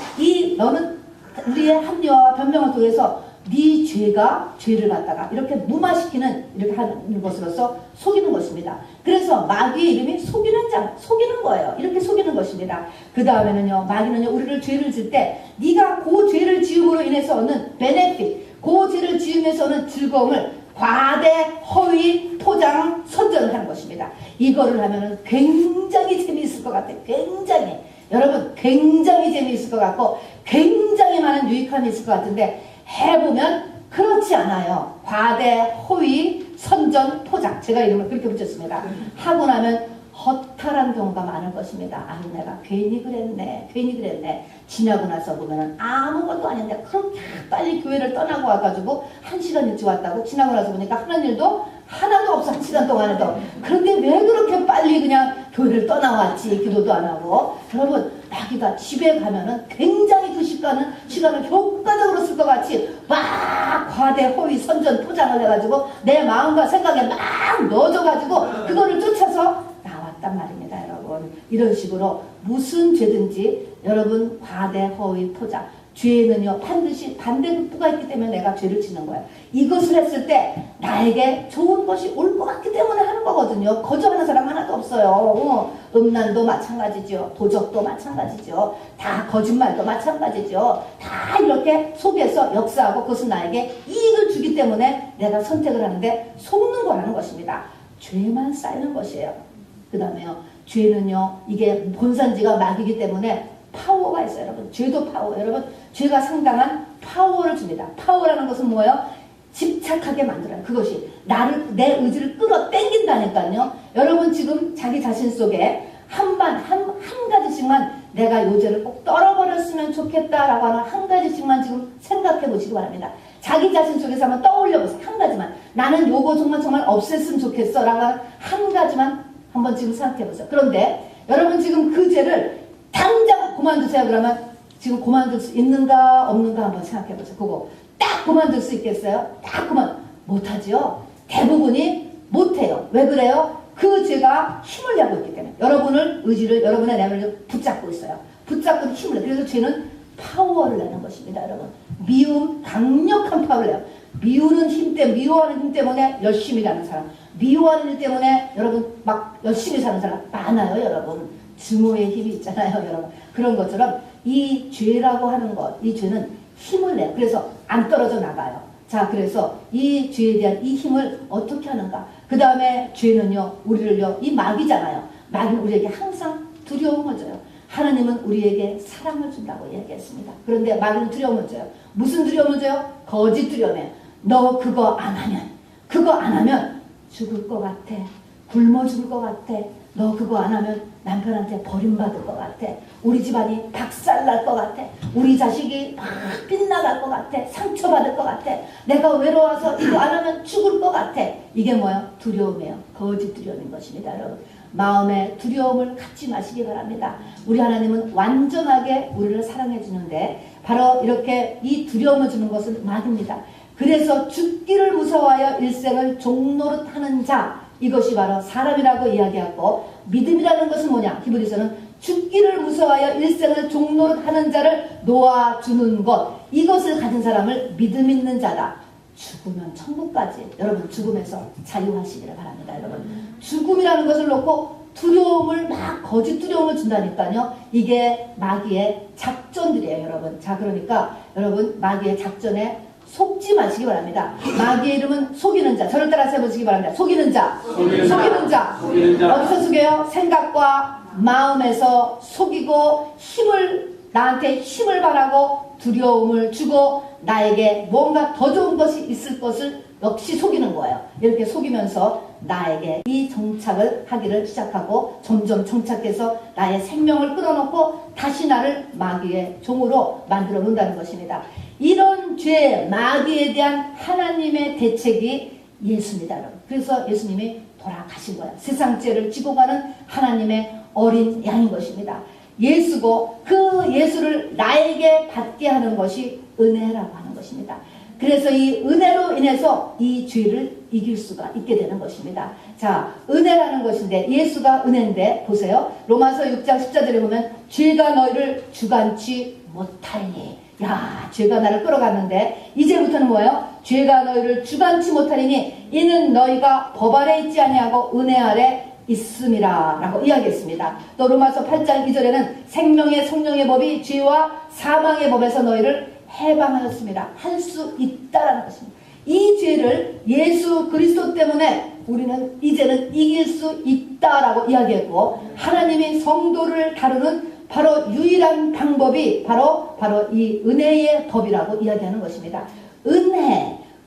너는 우리의 합리화와 변명을 통해서 네 죄가 죄를 갖다가 이렇게 무마시키는 이렇게 하는 것으로서 속이는 것입니다. 그래서 마귀의 이름이 속이는 자, 속이는 거예요. 이렇게 속이는 것입니다. 그 다음에는요, 마귀는요, 우리를 죄를 질 때 네가 그 죄를 지음으로 인해서 얻는 베네핏, 그 죄를 지음에서 얻는 즐거움을 과대, 허위, 포장, 선전을 하는 것입니다. 이거를 하면은 굉장히 재미있을 것 같아요. 굉장히. 여러분, 굉장히 재미있을 것 같고 굉장히 많은 유익함이 있을 것 같은데 해보면 그렇지 않아요. 과대, 허위, 선전, 포장. 제가 이름을 그렇게 붙였습니다. 하고 나면 허탈한 경우가 많을 것입니다. 아, 내가 괜히 그랬네. 지나고 나서 보면은 아무것도 아닌데 그렇게 빨리 교회를 떠나고 와가지고 1시간 일찍 왔다고 지나고 나서 보니까 하는 일도 하나도 없어. 1시간 동안에도. 그런데 왜 그렇게 빨리 그냥 교회를 떠나왔지? 기도도 안 하고. 여러분, 마귀가 집에 가면은 굉장히 그 시간을 효과적으로 쓸 것 같이 막 과대 허위 선전 포장을 해가지고 내 마음과 생각에 막 넣어줘가지고 그거를 쫓아서 나왔단 말입니다, 여러분. 이런 식으로 무슨 죄든지 여러분 과대 허위 포장, 죄는요 반드시 반대급부가 있기 때문에 내가 죄를 짓는 거예요. 이것을 했을 때 나에게 좋은 것이 올 것 같기 때문에 하는 거거든요. 거절하는 사람 하나도 없어요. 음란도 마찬가지죠. 도적도 마찬가지죠. 다 거짓말도 마찬가지죠. 다 이렇게 속에서 역사하고 그것은 나에게 이익을 주기 때문에 내가 선택을 하는데 속는 거라는 것입니다. 죄만 쌓이는 것이에요. 그 다음에요, 죄는요 이게 본산지가 마귀이기 때문에 파워가 있어요, 여러분. 죄도 파워. 여러분, 죄가 상당한 파워를 줍니다. 파워라는 것은 뭐예요? 집착하게 만들어요. 그것이 내 의지를 끌어 당긴다니까요. 여러분 지금 자기 자신 속에 한 가지씩만 내가 요 죄를 꼭 떨어버렸으면 좋겠다라고 하는 한 가지씩만 지금 생각해 보시기 바랍니다. 자기 자신 속에서 한번 떠올려 보세요. 한 가지만. 나는 요거 정말 없앴으면 좋겠어 라고 한 가지만 한번 지금 생각해 보세요. 그런데 여러분 지금 그 죄를 당장 그만두세요. 그러면 지금 그만둘 수 있는가 없는가 한번 생각해 보세요. 그거 딱 그만둘 수 있겠어요? 딱 못하죠. 대부분이 못해요. 왜 그래요? 그 죄가 힘을 내고 있기 때문에 여러분의 내면을 붙잡고 있어요. 붙잡고 힘을 내요. 그래서 죄는 파워를 내는 것입니다, 여러분. 미움, 강력한 파워를 내요. 미워하는 힘 때문에 열심히 사는 사람, 미워하는 일 때문에 여러분 막 열심히 사는 사람 많아요, 여러분. 증오의 힘이 있잖아요, 여러분. 그런 것처럼 이 죄라고 하는 것, 이 죄는 힘을 내요. 그래서 안 떨어져 나가요. 자, 그래서 이 죄에 대한 이 힘을 어떻게 하는가? 그 다음에 죄는요, 우리를요, 이 마귀잖아요. 마귀는 우리에게 항상 두려움을 줘요. 하나님은 우리에게 사랑을 준다고 이야기했습니다. 그런데 마귀는 두려움을 줘요. 무슨 두려움을 줘요? 거짓 두려움이에요. 너 그거 안 하면 죽을 것 같아. 굶어 죽을 것 같아. 너 그거 안 하면 남편한테 버림받을 것 같아. 우리 집안이 박살날 것 같아. 우리 자식이 막 빗나갈 것 같아. 상처받을 것 같아. 내가 외로워서 이거 안 하면 죽을 것 같아. 이게 뭐예요? 두려움이에요. 거짓 두려움인 것입니다, 여러분. 마음에 두려움을 갖지 마시기 바랍니다. 우리 하나님은 완전하게 우리를 사랑해 주는데 바로 이렇게 이 두려움을 주는 것은 마귀입니다. 그래서 죽기를 무서워하여 일생을 종노릇하는 자, 이것이 바로 사람이라고 이야기하고, 믿음이라는 것은 뭐냐? 히브리서는 죽기를 무서워하여 일생을 종노릇하는 자를 놓아주는 것, 이것을 가진 사람을 믿음 있는 자다. 죽으면 천국까지 여러분 죽음에서 자유하시기를 바랍니다. 여러분 죽음이라는 것을 놓고 두려움을 막 거짓 두려움을 준다니까요. 이게 마귀의 작전들이에요, 여러분. 자, 그러니까 여러분 마귀의 작전에 속지 마시기 바랍니다. 마귀의 이름은 속이는 자. 저를 따라서 해보시기 바랍니다. 속이는 자. 속이는 자. 어디서 속여요? 생각과 마음에서 속이고 나한테 힘을 바라고 두려움을 주고 나에게 뭔가 더 좋은 것이 있을 것을 역시 속이는 거예요. 이렇게 속이면서 나에게 이 정착을 하기를 시작하고 점점 정착해서 나의 생명을 끌어놓고 다시 나를 마귀의 종으로 만들어 놓는다는 것입니다. 이런 죄, 마귀에 대한 하나님의 대책이 예수입니다, 여러분. 그래서 예수님이 돌아가신 거예요. 세상 죄를 지고 가는 하나님의 어린 양인 것입니다. 예수고 그 예수를 나에게 받게 하는 것이 은혜라고 하는 것입니다. 그래서 이 은혜로 인해서 이 죄를 이길 수가 있게 되는 것입니다. 자, 은혜라는 것인데 예수가 은혜인데 보세요. 로마서 6장 14절에 보면 죄가 너희를 주관치 못하리니, 야, 죄가 나를 끌어갔는데 이제부터는 뭐예요? 죄가 너희를 주관치 못하리니 이는 너희가 법 아래 있지 아니하고 은혜 아래 있음이라 라고 이야기했습니다. 또 로마서 8장 2절에는 생명의 성령의 법이 죄와 사망의 법에서 너희를 해방하였습니다. 할 수 있다라는 것입니다. 이 죄를 예수 그리스도 때문에 우리는 이제는 이길 수 있다라고 이야기했고, 하나님이 성도를 다루는 바로 유일한 방법이 바로 이 은혜의 법이라고 이야기하는 것입니다.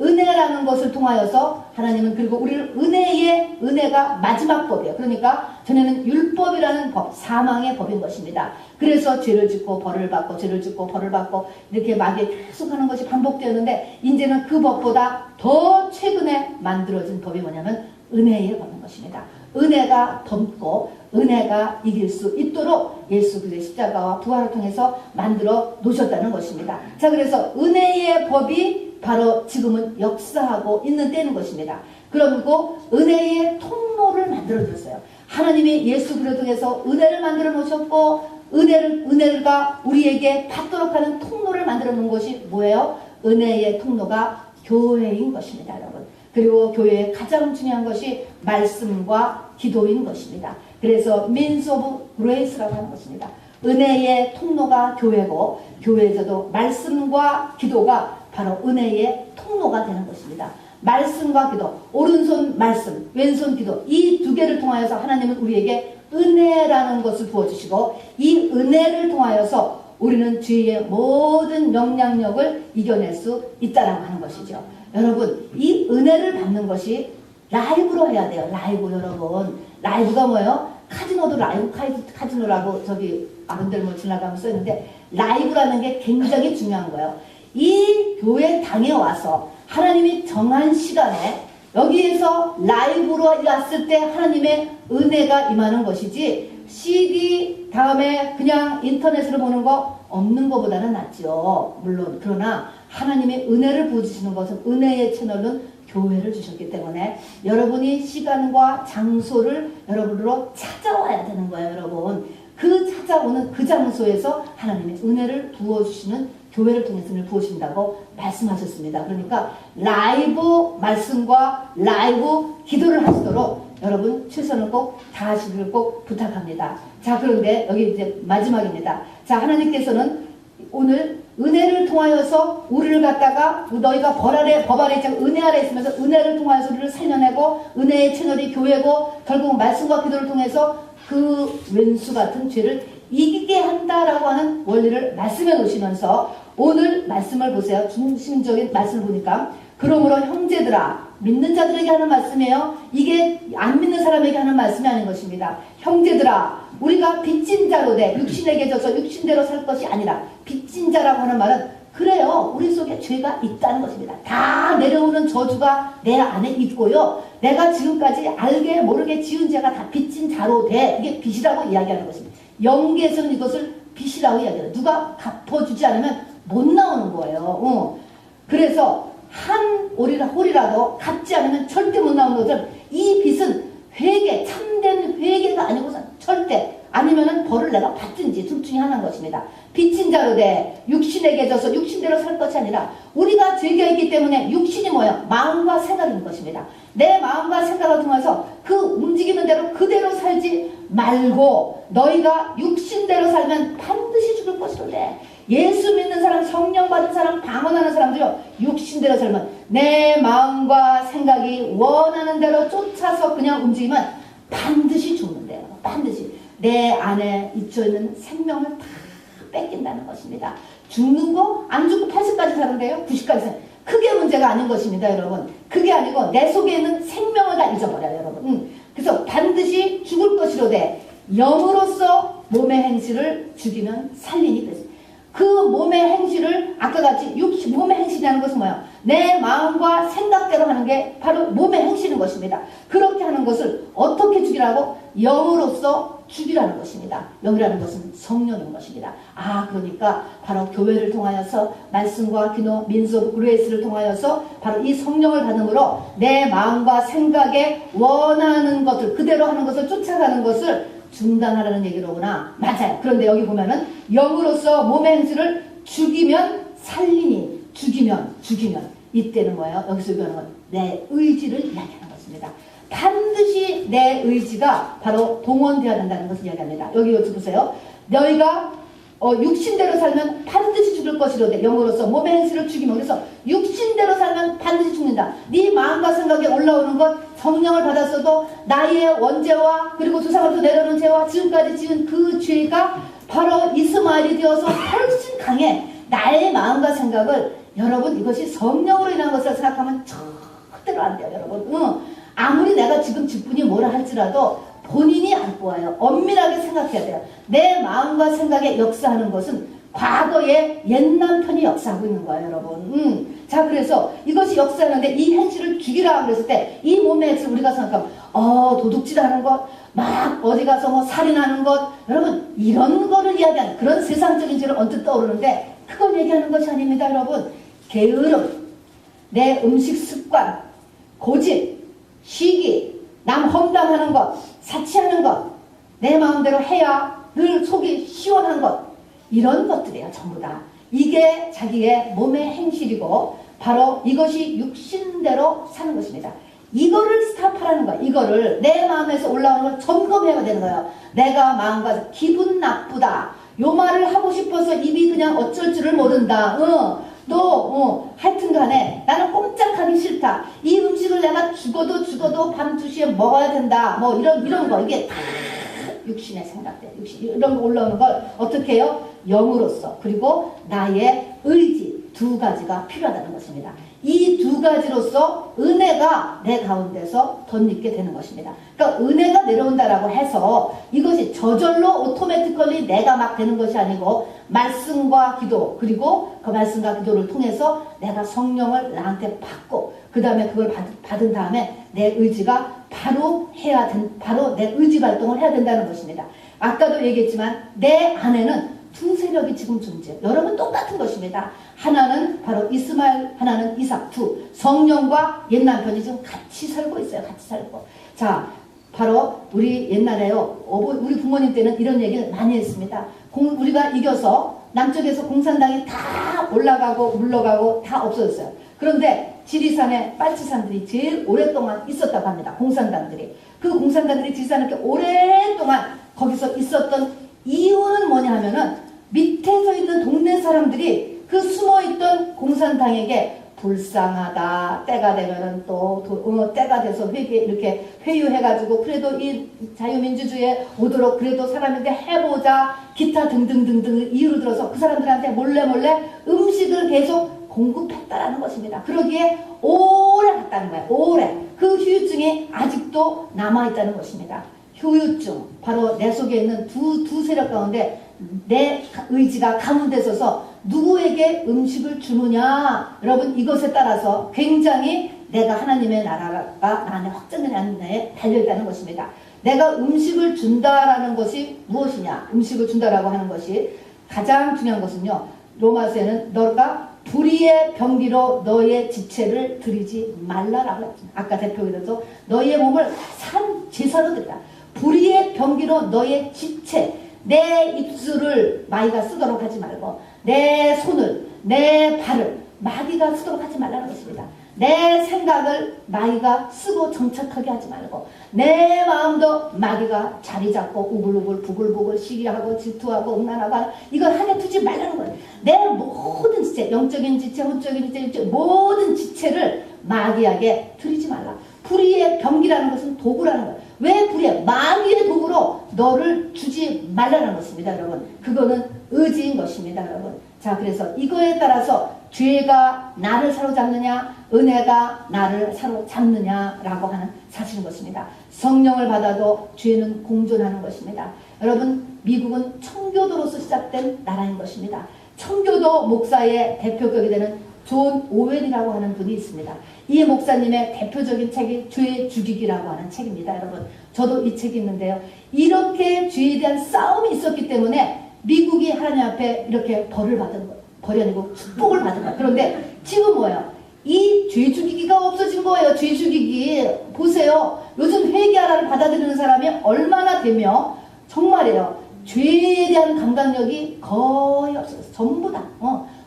은혜라는 것을 통하여서 하나님은, 그리고 우리를 은혜가 마지막 법이에요. 그러니까 전에는 율법이라는 법, 사망의 법인 것입니다. 그래서 죄를 짓고 벌을 받고 죄를 짓고 벌을 받고 이렇게 마귀에 계속하는 것이 반복되었는데, 이제는 그 법보다 더 최근에 만들어진 법이 뭐냐면 은혜의 법인 것입니다. 은혜가 덮고 은혜가 이길 수 있도록 예수 그리스도의 십자가와 부활을 통해서 만들어 놓으셨다는 것입니다. 자, 그래서 은혜의 법이 바로 지금은 역사하고 있는 때는 것입니다. 그리고 은혜의 통로를 만들어 줬어요. 하나님이 예수 그리스도 통해서 은혜를 만들어 놓으셨고 은혜가 우리에게 받도록 하는 통로를 만들어 놓은 것이 뭐예요? 은혜의 통로가 교회인 것입니다, 여러분. 그리고 교회의 가장 중요한 것이 말씀과 기도인 것입니다. 그래서 means of grace라고 하는 것입니다. 은혜의 통로가 교회고 교회에서도 말씀과 기도가 바로 은혜의 통로가 되는 것입니다. 말씀과 기도, 오른손 말씀, 왼손 기도, 이 두 개를 통하여서 하나님은 우리에게 은혜라는 것을 부어주시고 이 은혜를 통하여서 우리는 죄의 모든 영향력을 이겨낼 수 있다라고 하는 것이죠. 여러분, 이 은혜를 받는 것이 라이브로 해야 돼요. 라이브, 여러분. 라이브가 뭐예요? 카지노도 라이브 카지노라고 저기 아름들모 지나가면서 써있는데 라이브라는 게 굉장히 중요한 거예요. 이 교회 당에 와서 하나님이 정한 시간에 여기에서 라이브로 왔을 때 하나님의 은혜가 임하는 것이지 CD 다음에 그냥 인터넷으로 보는 거 없는 것보다는 낫죠. 물론 그러나 하나님의 은혜를 부어주시는 것은 은혜의 채널은 교회를 주셨기 때문에 여러분이 시간과 장소를 여러분으로 찾아와야 되는 거예요. 여러분 그 찾아오는 그 장소에서 하나님의 은혜를 부어주시는 교회를 통해서 부어주신다고 말씀하셨습니다. 그러니까 라이브 말씀과 라이브 기도를 하시도록 여러분 최선을 꼭 다하시기를 꼭 부탁합니다. 자, 그런데 여기 이제 마지막입니다. 자, 하나님께서는 오늘 은혜를 통하여서 우리를 갖다가 너희가 법 아래 은혜 아래 있으면서 은혜를 통하여서 우리를 살려내고 은혜의 채널이 교회고 결국 말씀과 기도를 통해서 그 왼수 같은 죄를 이기게 한다라고 하는 원리를 말씀해 놓으시면서 오늘 말씀을 보세요. 중심적인 말씀을 보니까 그러므로 형제들아, 믿는 자들에게 하는 말씀이에요. 이게 안 믿는 사람에게 하는 말씀이 아닌 것입니다. 형제들아, 우리가 빚진 자로 돼 육신에게 져서 육신대로 살 것이 아니라 빚진 자라고 하는 말은 그래요. 우리 속에 죄가 있다는 것입니다. 다 내려오는 저주가 내 안에 있고요. 내가 지금까지 알게 모르게 지은 죄가 다 빚진 자로 돼. 이게 빚이라고 이야기하는 것입니다. 영계에서는 이것을 빚이라고 이야기해요. 누가 갚아주지 않으면 못 나오는 거예요. 그래서 한 홀이라도 갚지 않으면 절대 못 나오는 것처럼 이 빚은 회개, 참된 회개가 아니고서 절대 아니면은 벌을 내가 받든지 둘 중에 하나인 것입니다. 빚진 자로 돼 육신에게 져서 육신대로 살 것이 아니라 우리가 죄가 있기 때문에 육신이 뭐예요? 마음과 생각인 것입니다. 내 마음과 생각을 통해서 그 움직이는 대로 그대로 살지 말고 너희가 육신대로 살면 반드시 죽을 것이로 돼. 예수 믿는 사람, 성령 받은 사람, 방언하는 사람들요 육신대로 살면 내 마음과 생각이 원하는 대로 쫓아서 그냥 움직이면 반드시 죽는데요. 반드시 내 안에 있는 생명을 다 뺏긴다는 것입니다. 죽는 거 안 죽고 80까지 사는데요 90까지 사는 크게 문제가 아닌 것입니다. 여러분 그게 아니고 내 속에 있는 생명을 다 잊어버려요. 여러분 그래서 반드시 죽을 것이로되 영으로서 몸의 행실을 죽이면 살리니 그랬습니다. 그 몸의 행실을 아까 같이 몸의 행실이라는 것은 뭐예요? 내 마음과 생각대로 하는 게 바로 몸의 행실인 것입니다. 그렇게 하는 것을 어떻게 죽이라고? 영으로서 죽이라는 것입니다. 영이라는 것은 성령인 것입니다. 그러니까 바로 교회를 통하여서 말씀과 기도, 민속, 그레이스를 통하여서 바로 이 성령을 받음으로 내 마음과 생각에 원하는 것을 그대로 하는 것을 쫓아가는 것을 중단하라는 얘기로구나. 맞아요. 그런데 여기 보면은 영으로서 몸의 행실을 죽이면 살리니 죽이면 이때는 뭐예요? 여기서 얘기하는 건 내 의지를 이야기하는 것입니다. 반드시 내 의지가 바로 동원되어야 된다는 것을 이야기합니다. 여기 보세요. 너희가 육신대로 살면 반드시 죽을 것이로되 영으로서 몸의 행실을 죽이면 그래서 육신대로 살면 반드시 죽는다. 네 마음과 생각에 올라오는 것 성령을 받았어도 나의 원죄와 그리고 조상으로부터 내려오는 죄와 지금까지 지은 그 죄가 바로 이스마엘이 되어서 훨씬 강해. 나의 마음과 생각을 여러분 이것이 성령으로 인한 것을 생각하면 절대로 안 돼요. 여러분 아무리 내가 지금 직분이 뭐라 할지라도 본인이 안 보아요. 엄밀하게 생각해야 돼요. 내 마음과 생각에 역사하는 것은 과거의 옛 남편이 역사하고 있는 거예요, 여러분. 자, 그래서 이것이 역사하는데 이 행실을 죽이라 그랬을 때 이 몸의 행실 우리가 생각하면 도둑질하는 것, 막 어디 가서 뭐 살인하는 것, 여러분 이런 거를 이야기하는 그런 세상적인 죄를 언뜻 떠오르는데 그걸 얘기하는 것이 아닙니다, 여러분. 게으름, 내 음식 습관, 고집, 시기, 남 험담하는 것, 사치하는 것, 내 마음대로 해야 늘 속이 시원한 것, 이런 것들이에요, 전부 다. 이게 자기의 몸의 행실이고 바로 이것이 육신대로 사는 것입니다. 이거를 스탑하라는 거야. 이거를 내 마음에서 올라오는 걸 점검해야 되는 거예요. 내가 마음과 기분 나쁘다. 요 말을 하고 싶어서 입이 그냥 어쩔 줄을 모른다. 하여튼 간에 나는 꼼짝하기 싫다. 이 음식을 내가 죽어도 밤 2시에 먹어야 된다. 뭐 이런 거. 이게 다 육신의 생각들. 이런 거 올라오는 걸 어떻게 해요? 영으로서. 그리고 나의 의지. 두 가지가 필요하다는 것입니다. 이 두 가지로서 은혜가 내 가운데서 덧입게 되는 것입니다. 그러니까 은혜가 내려온다라고 해서 이것이 저절로 오토매티컬리 내가 막 되는 것이 아니고 말씀과 기도 그리고 그 말씀과 기도를 통해서 내가 성령을 나한테 받고 그 다음에 그걸 받은 다음에 내 의지가 바로 내 의지 발동을 해야 된다는 것입니다. 아까도 얘기했지만 내 안에는 두 세력이 지금 존재해요. 여러분 똑같은 것입니다. 하나는 바로 이스마엘, 하나는 이삭, 성령과 옛 남편이 지금 같이 살고 있어요. 같이 살고. 자, 바로 우리 옛날에요. 우리 부모님 때는 이런 얘기를 많이 했습니다. 우리가 이겨서 남쪽에서 공산당이 다 올라가고 물러가고 다 없어졌어요. 그런데 지리산에 빨치산들이 제일 오랫동안 있었다고 합니다. 공산당들이. 그 공산당들이 지리산에 이렇게 오랫동안 거기서 있었던 이유는 뭐냐 하면은 밑에서 있는 동네 사람들이 그 숨어있던 공산당에게 불쌍하다. 때가 되면은 때가 돼서 이렇게 회유해가지고 그래도 이 자유민주주의에 오도록 그래도 사람인데 해보자. 기타 등등등등 이유를 들어서 그 사람들한테 몰래 음식을 계속 공급했다라는 것입니다. 그러기에 오래 갔다는 거예요. 오래. 그 후유증이 아직도 남아있다는 것입니다. 후유증, 바로 내 속에 있는 두 세력 가운데 내 의지가 가운데 서서 누구에게 음식을 주느냐, 여러분 이것에 따라서 굉장히 내가 하나님의 나라가 나한테 확장되는 데에 달려있다는 것입니다. 내가 음식을 준다라는 것이 무엇이냐, 음식을 준다라고 하는 것이 가장 중요한 것은요, 로마서에는 너가 불의의 병기로 너의 지체를 드리지 말라라고 했습니다. 아까 대표에서 너희의 몸을 제사로 드리라. 불의의 병기로 너의 지체, 내 입술을 마귀가 쓰도록 하지 말고 내 손을, 내 발을 마귀가 쓰도록 하지 말라는 것입니다. 내 생각을 마귀가 쓰고 정착하게 하지 말고 내 마음도 마귀가 자리 잡고 우글우글 부글부글 시기하고 질투하고 음란하고 이걸 하게 두지 말라는 거예요. 내 모든 지체, 영적인 지체, 혼적인 지체, 모든 지체를 마귀에게 드리지 말라. 불의의 병기라는 것은 도구라는 거예요. 왜 불의의 마귀의 도구로 너를 주지 말라는 것입니다, 여러분. 그거는 의지인 것입니다, 여러분. 자, 그래서 이거에 따라서 죄가 나를 사로잡느냐, 은혜가 나를 사로잡느냐라고 하는 사실인 것입니다. 성령을 받아도 죄는 공존하는 것입니다. 여러분, 미국은 청교도로서 시작된 나라인 것입니다. 청교도 목사의 대표격이 되는 존 오웬이라고 하는 분이 있습니다. 이 목사님의 대표적인 책이 죄 죽이기라고 하는 책입니다. 여러분, 저도 이 책이 있는데요. 이렇게 죄에 대한 싸움이 있었기 때문에 미국이 하나님 앞에 이렇게 벌을 받은 거예요. 벌이 아니고 축복을 받은 거예요. 그런데 지금 뭐예요? 이 죄 죽이기가 없어진 거예요. 죄 죽이기. 보세요. 요즘 회개하라를 받아들이는 사람이 얼마나 되며 정말이에요. 죄에 대한 감각력이 거의 없어졌어요. 전부 다.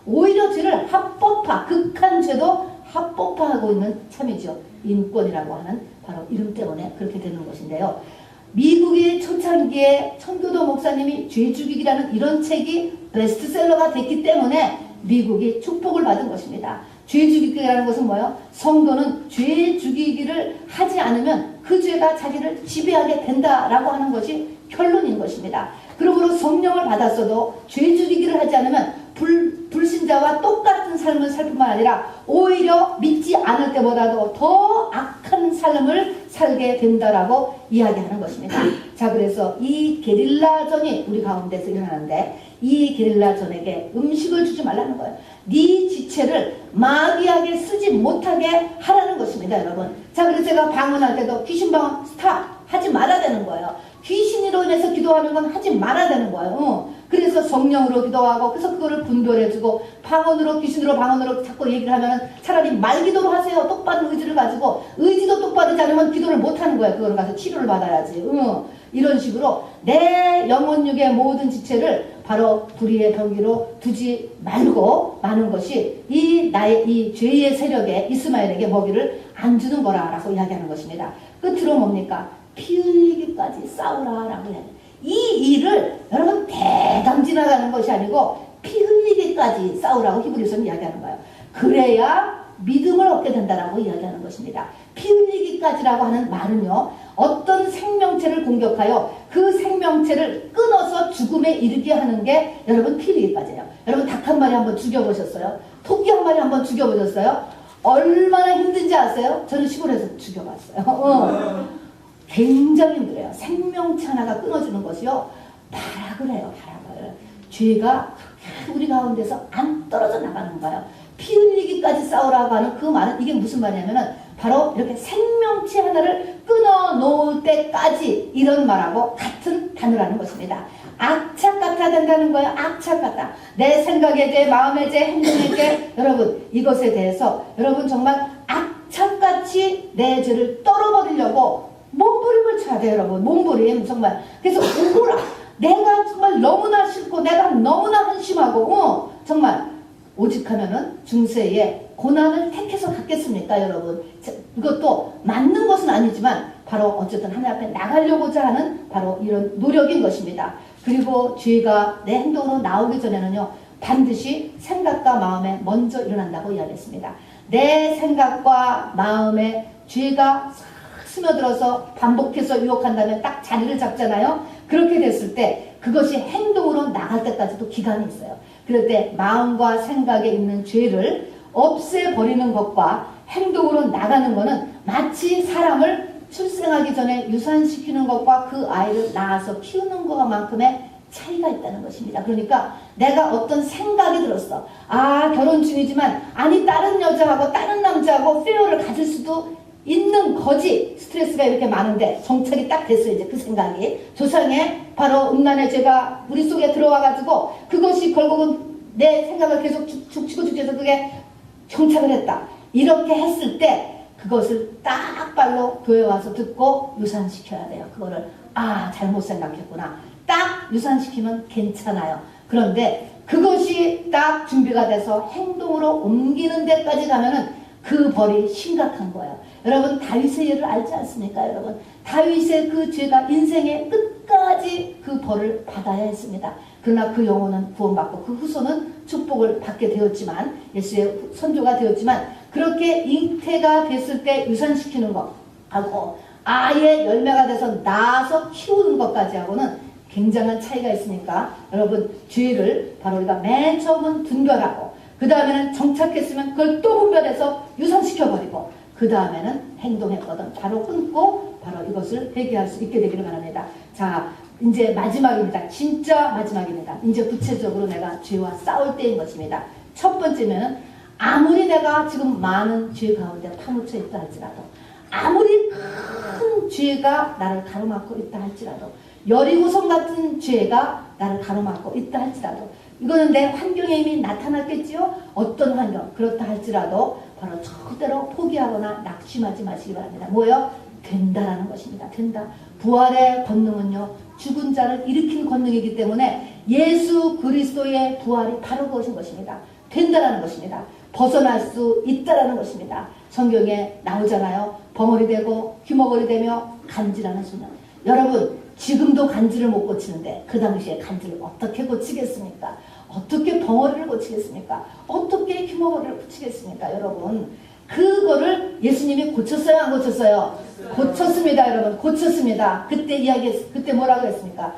오히려 죄를 합법화, 극한 죄도 합법화하고 있는 참이죠. 인권이라고 하는 바로 이름 때문에 그렇게 되는 것인데요. 미국의 초창기에 청교도 목사님이 죄 죽이기라는 이런 책이 베스트셀러가 됐기 때문에 미국이 축복을 받은 것입니다. 죄 죽이기라는 것은 뭐예요? 성도는 죄 죽이기를 하지 않으면 그 죄가 자기를 지배하게 된다라고 하는 것이 결론인 것입니다. 그러므로 성령을 받았어도 죄 죽이기를 하지 않으면 불신자와 똑같은 삶을 살 뿐만 아니라 오히려 믿지 않을 때보다도 더 악한 삶을 살게 된다라고 이야기하는 것입니다. 자, 그래서 이 게릴라전이 우리 가운데서 일어나는데 이 게릴라전에게 음식을 주지 말라는 거예요. 네 지체를 마귀에게 쓰지 못하게 하라는 것입니다, 여러분. 자, 그래서 제가 방언할 때도 귀신 방언 스탑 하지 말아야 되는 거예요. 귀신으로 인해서 기도하는 건 하지 말아야 되는 거예요. 그래서 성령으로 기도하고, 그래서 그거를 분별해주고, 방언으로, 귀신으로, 방언으로 자꾸 얘기를 하면 차라리 말기도로 하세요. 똑바른 의지를 가지고. 의지도 똑바르지 않으면 기도를 못하는 거예요. 그거를 가서 치료를 받아야지. 이런 식으로 내 영혼육의 모든 지체를 바로 불의의 병기로 두지 말고 마는 것이 나의 이 죄의 세력에 이스마엘에게 먹이를 안 주는 거라라고 이야기하는 것입니다. 끝으로 뭡니까? 피 흘리기까지 싸우라라고 해요. 이 일을 여러분 대강 지나가는 것이 아니고 피 흘리기까지 싸우라고 히브리서는 이야기하는 거예요. 그래야 믿음을 얻게 된다라고 이야기하는 것입니다. 피 흘리기까지라고 하는 말은요, 어떤 생명체를 공격하여 그 생명체를 끊어서 죽음에 이르게 하는 게 여러분 피 흘리기까지예요. 여러분 닭 한 마리 한번 죽여보셨어요? 토끼 한 마리 한번 죽여보셨어요? 얼마나 힘든지 아세요? 저는 시골에서 죽여봤어요. 굉장히 힘들어요. 생명체 하나가 끊어지는 것이요, 발악을 해요. 발악을. 죄가 우리 가운데서 안 떨어져 나가는 거예요. 피 흘리기까지 싸우라고 하는 그 말은, 이게 무슨 말이냐면은 바로 이렇게 생명체 하나를 끊어놓을 때까지 이런 말하고 같은 단어라는 것입니다. 악착 같아야 된다는 거예요. 악착 같다. 내 생각에 대해, 마음에 대해, 행동에 대해, 여러분 이것에 대해서 여러분 정말 악착같이 내 죄를 떨어버리려고 몸부림을 쳐야 돼요, 여러분. 몸부림 정말. 그래서 오호라, 내가 정말 너무나 싫고 내가 너무나 한심하고 정말 오직하면은 중세에 고난을 택해서 갖겠습니까, 여러분? 이것도 맞는 것은 아니지만 바로 어쨌든 하나님 앞에 나가려고자 하는 바로 이런 노력인 것입니다. 그리고 죄가 내 행동으로 나오기 전에는요, 반드시 생각과 마음에 먼저 일어난다고 이야기했습니다. 내 생각과 마음에 죄가 스며들어서 반복해서 유혹한다면 딱 자리를 잡잖아요. 그렇게 됐을 때 그것이 행동으로 나갈 때까지도 기간이 있어요. 그럴 때 마음과 생각에 있는 죄를 없애버리는 것과 행동으로 나가는 것은 마치 사람을 출생하기 전에 유산시키는 것과 그 아이를 낳아서 키우는 것만큼의 차이가 있다는 것입니다. 그러니까 내가 어떤 생각이 들었어. 아, 결혼 중이지만 아니 다른 여자하고 다른 남자하고 페어를 가질 수도 있는 거지. 스트레스가 이렇게 많은데 정착이 딱 됐어요. 이제 그 생각이 조상의 바로 음란의 죄가 우리 속에 들어와가지고 그것이 결국은 내 생각을 계속 죽치고 해서 그게 정착을 했다. 이렇게 했을 때 그것을 딱발로 교회 와서 듣고 유산시켜야 돼요. 그거를 잘못 생각했구나. 딱 유산시키면 괜찮아요. 그런데 그것이 딱 준비가 돼서 행동으로 옮기는 데까지 가면은 그 벌이 심각한 거예요. 여러분 다윗의 예를 알지 않습니까? 여러분 다윗의 그 죄가 인생의 끝까지 그 벌을 받아야 했습니다. 그러나 그 영혼은 구원받고 그 후손은 축복을 받게 되었지만, 예수의 선조가 되었지만, 그렇게 잉태가 됐을 때 유산시키는 것하고 아예 열매가 돼서 낳아서 키우는 것까지 하고는 굉장한 차이가 있으니까 여러분 죄를 바로 우리가 맨 처음은 분별하고 그 다음에는 정착했으면 그걸 또 분별해서 유산시켜버리고 그 다음에는 행동했거든 바로 끊고 바로 이것을 회개할 수 있게 되기를 바랍니다. 자, 이제 마지막입니다. 진짜 마지막입니다. 이제 구체적으로 내가 죄와 싸울 때인 것입니다. 첫 번째는 아무리 내가 지금 많은 죄 가운데 파묻혀 있다 할지라도, 아무리 큰 죄가 나를 가로막고 있다 할지라도, 여리고성 같은 죄가 나를 가로막고 있다 할지라도, 이거는 내 환경에 이미 나타났겠지요? 어떤 환경? 그렇다 할지라도 바로 절대로 포기하거나 낙심하지 마시기 바랍니다. 뭐예요? 된다라는 것입니다. 된다. 부활의 권능은요, 죽은 자를 일으킨 권능이기 때문에 예수 그리스도의 부활이 바로 그것인 것입니다. 된다라는 것입니다. 벗어날 수 있다라는 것입니다. 성경에 나오잖아요. 벙어리 되고 귀머거리 되며 간질하는 소년. 여러분 지금도 간질을 못 고치는데 그 당시에 간질을 어떻게 고치겠습니까? 어떻게 벙어리를 고치겠습니까? 어떻게 귀머거리를 고치겠습니까? 여러분 그거를 예수님이 고쳤어요? 안 고쳤어요? 고쳤습니다. 여러분 고쳤습니다. 그때 뭐라고 했습니까?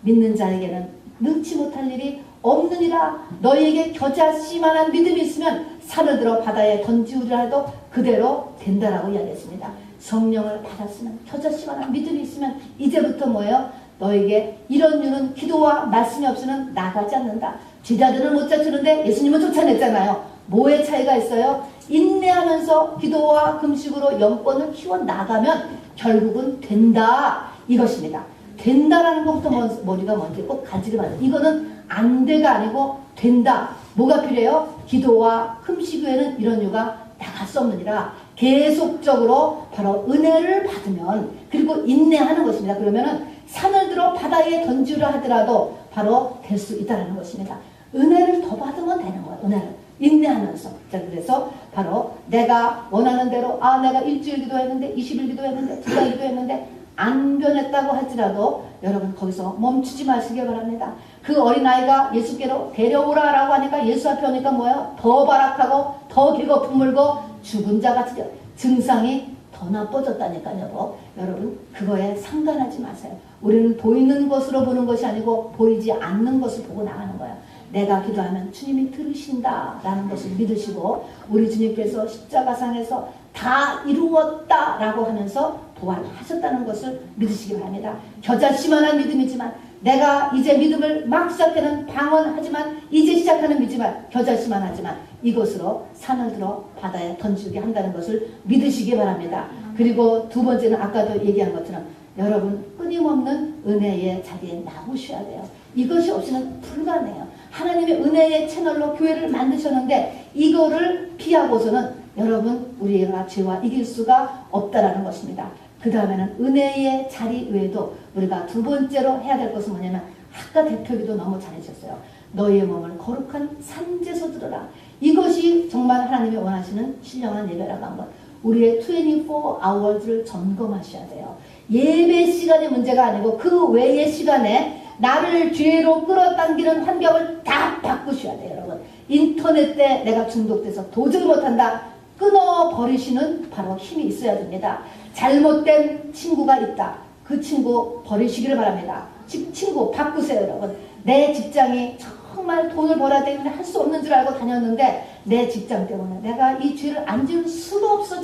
믿는 자에게는 능치 못할 일이 없느니라. 너희에게 겨자씨만한 믿음이 있으면 산을 들어 바다에 던지우리라 해도 그대로 된다라고 이야기했습니다. 성령을 받았으면 겨자씨만한 믿음이 있으면 이제부터 뭐예요? 너에게 이런 유는 기도와 말씀이 없이는 나가지 않는다. 제자들은 못 쫓아주는데 예수님은 쫓아냈잖아요. 뭐의 차이가 있어요? 인내하면서 기도와 금식으로 영권을 키워나가면 결국은 된다. 이것입니다. 된다라는 것부터 머리가 먼저 꼭 간직을 받아요. 이거는 안 돼가 아니고 된다. 뭐가 필요해요? 기도와 금식 외에는 이런 유가 나갈 수 없느니라. 계속적으로 바로 은혜를 받으면, 그리고 인내하는 것입니다. 그러면은 산을 들어 바다에 던지려 하더라도 바로 될 수 있다는 것입니다. 은혜를 더 받으면 되는 거예요. 은혜를 인내하면서. 자, 그래서 바로 내가 원하는 대로, 내가 일주일 기도했는데 20일 기도했는데 2달 기도했는데 안 변했다고 할지라도 여러분 거기서 멈추지 마시기 바랍니다. 그 어린아이가 예수께로 데려오라라고 하니까 예수 앞에 오니까 뭐예요? 더 발악하고 더 배고픔 물고 죽은 자 같이 증상이 더 나빠졌다니까요. 여러분 그거에 상관하지 마세요. 우리는 보이는 것으로 보는 것이 아니고 보이지 않는 것을 보고 나가는 거예요. 내가 기도하면 주님이 들으신다라는 것을 믿으시고, 우리 주님께서 십자가상에서 다 이루었다라고 하면서 부활하셨다는 것을 믿으시기 바랍니다. 겨자씨만한 믿음이지만, 내가 이제 믿음을 막 시작하는 방언하지만, 이제 시작하는 믿지만 겨자씨만 하지만 이것으로 산을 들어 바다에 던지게 한다는 것을 믿으시기 바랍니다. 그리고 두 번째는 아까도 얘기한 것처럼 여러분 끊임없는 은혜의 자리에 나오셔야 돼요. 이것이 없이는 불가능해요. 하나님의 은혜의 채널로 교회를 만드셨는데 이거를 피하고서는 여러분 우리가 죄와 이길 수가 없다라는 것입니다. 그 다음에는 은혜의 자리 외에도 우리가 두 번째로 해야 될 것은 뭐냐면, 아까 대표기도 너무 잘해주셨어요. 너희의 몸을 거룩한 산제소 들어라. 이것이 정말 하나님이 원하시는 신령한 예배라고 한 것. 우리의 24hours를 점검하셔야 돼요. 예배 시간이 문제가 아니고 그 외의 시간에 나를 죄로 끌어당기는 환경을 다 바꾸셔야 돼요. 여러분 인터넷 때 내가 중독돼서 도저히 못한다, 끊어버리시는 바로 힘이 있어야 됩니다. 잘못된 친구가 있다, 그 친구 버리시기를 바랍니다. 친구 바꾸세요. 여러분 내 직장이 정말 돈을 벌어야 되는데 할 수 없는 줄 알고 다녔는데 내 직장 때문에 내가 이 죄를 안 지을 수가 없어.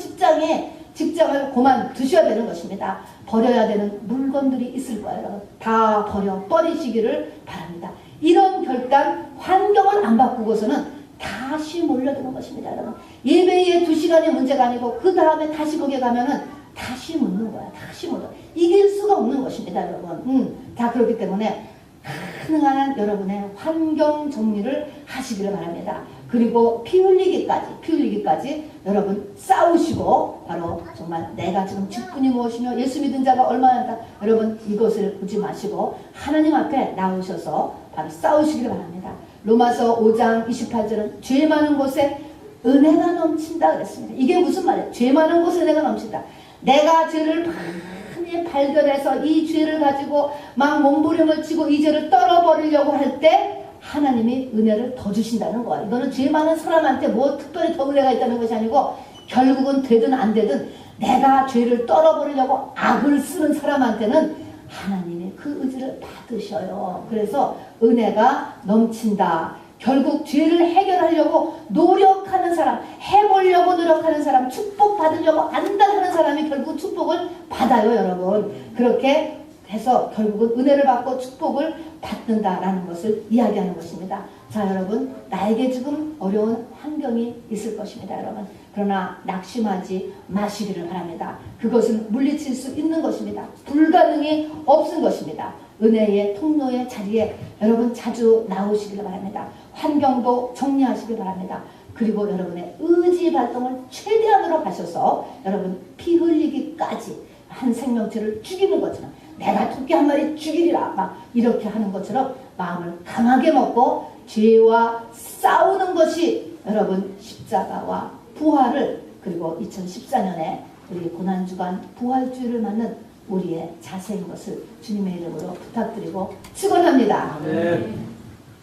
직장을 그만두셔야 되는 것입니다. 버려야 되는 물건들이 있을 거예요. 여러분 다 버리시기를 바랍니다. 이런 결단, 환경을 안 바꾸고서는 다시 몰려드는 것입니다. 여러분 예배의 2시간이 문제가 아니고 그 다음에 다시 거기에 가면은 다시 묻는 거야. 다시 묻어. 이길 수가 없는 것입니다. 여러분 다 그렇기 때문에 가능한 여러분의 환경 정리를 하시기를 바랍니다. 그리고 피 흘리기까지 여러분 싸우시고, 바로 정말 내가 지금 직분이 무엇이며 예수 믿은 자가 얼마나 다, 여러분 이것을 보지 마시고 하나님 앞에 나오셔서 바로 싸우시기를 바랍니다. 로마서 5장 28절은 죄 많은 곳에 은혜가 넘친다 그랬습니다. 이게 무슨 말이에요? 죄 많은 곳에 은혜가 넘친다. 내가 죄를 많이 발견해서 이 죄를 가지고 막 몸부림을 치고 이 죄를 떨어버리려고 할 때 하나님이 은혜를 더 주신다는 거야. 이거는 죄 많은 사람한테 뭐 특별히 더 은혜가 있다는 것이 아니고, 결국은 되든 안 되든 내가 죄를 떨어버리려고 악을 쓰는 사람한테는 하나님이 그 의지를 받으셔요. 그래서 은혜가 넘친다. 결국 죄를 해결하려고 노력하는 사람, 해보려고 노력하는 사람, 축복받으려고 안달하는 사람이 결국 축복을 받아요. 여러분 그렇게 해서 결국은 은혜를 받고 축복을 받는다라는 것을 이야기하는 것입니다. 자, 여러분 나에게 지금 어려운 환경이 있을 것입니다. 여러분 그러나 낙심하지 마시기를 바랍니다. 그것은 물리칠 수 있는 것입니다. 불가능이 없은 것입니다. 은혜의 통로의 자리에 여러분 자주 나오시기를 바랍니다. 환경도 정리하시길 바랍니다. 그리고 여러분의 의지 발동을 최대한으로 하셔서 여러분 피 흘리기까지 한 생명체를 죽이는 것처럼, 내가 토끼 한 마리 죽이리라 막 이렇게 하는 것처럼 마음을 강하게 먹고 죄와 싸우는 것이 여러분 십자가와 부활을, 그리고 2014년에 우리 고난주간 부활주의를 맞는 우리의 자세인 것을 주님의 이름으로 부탁드리고 축원합니다.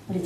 우리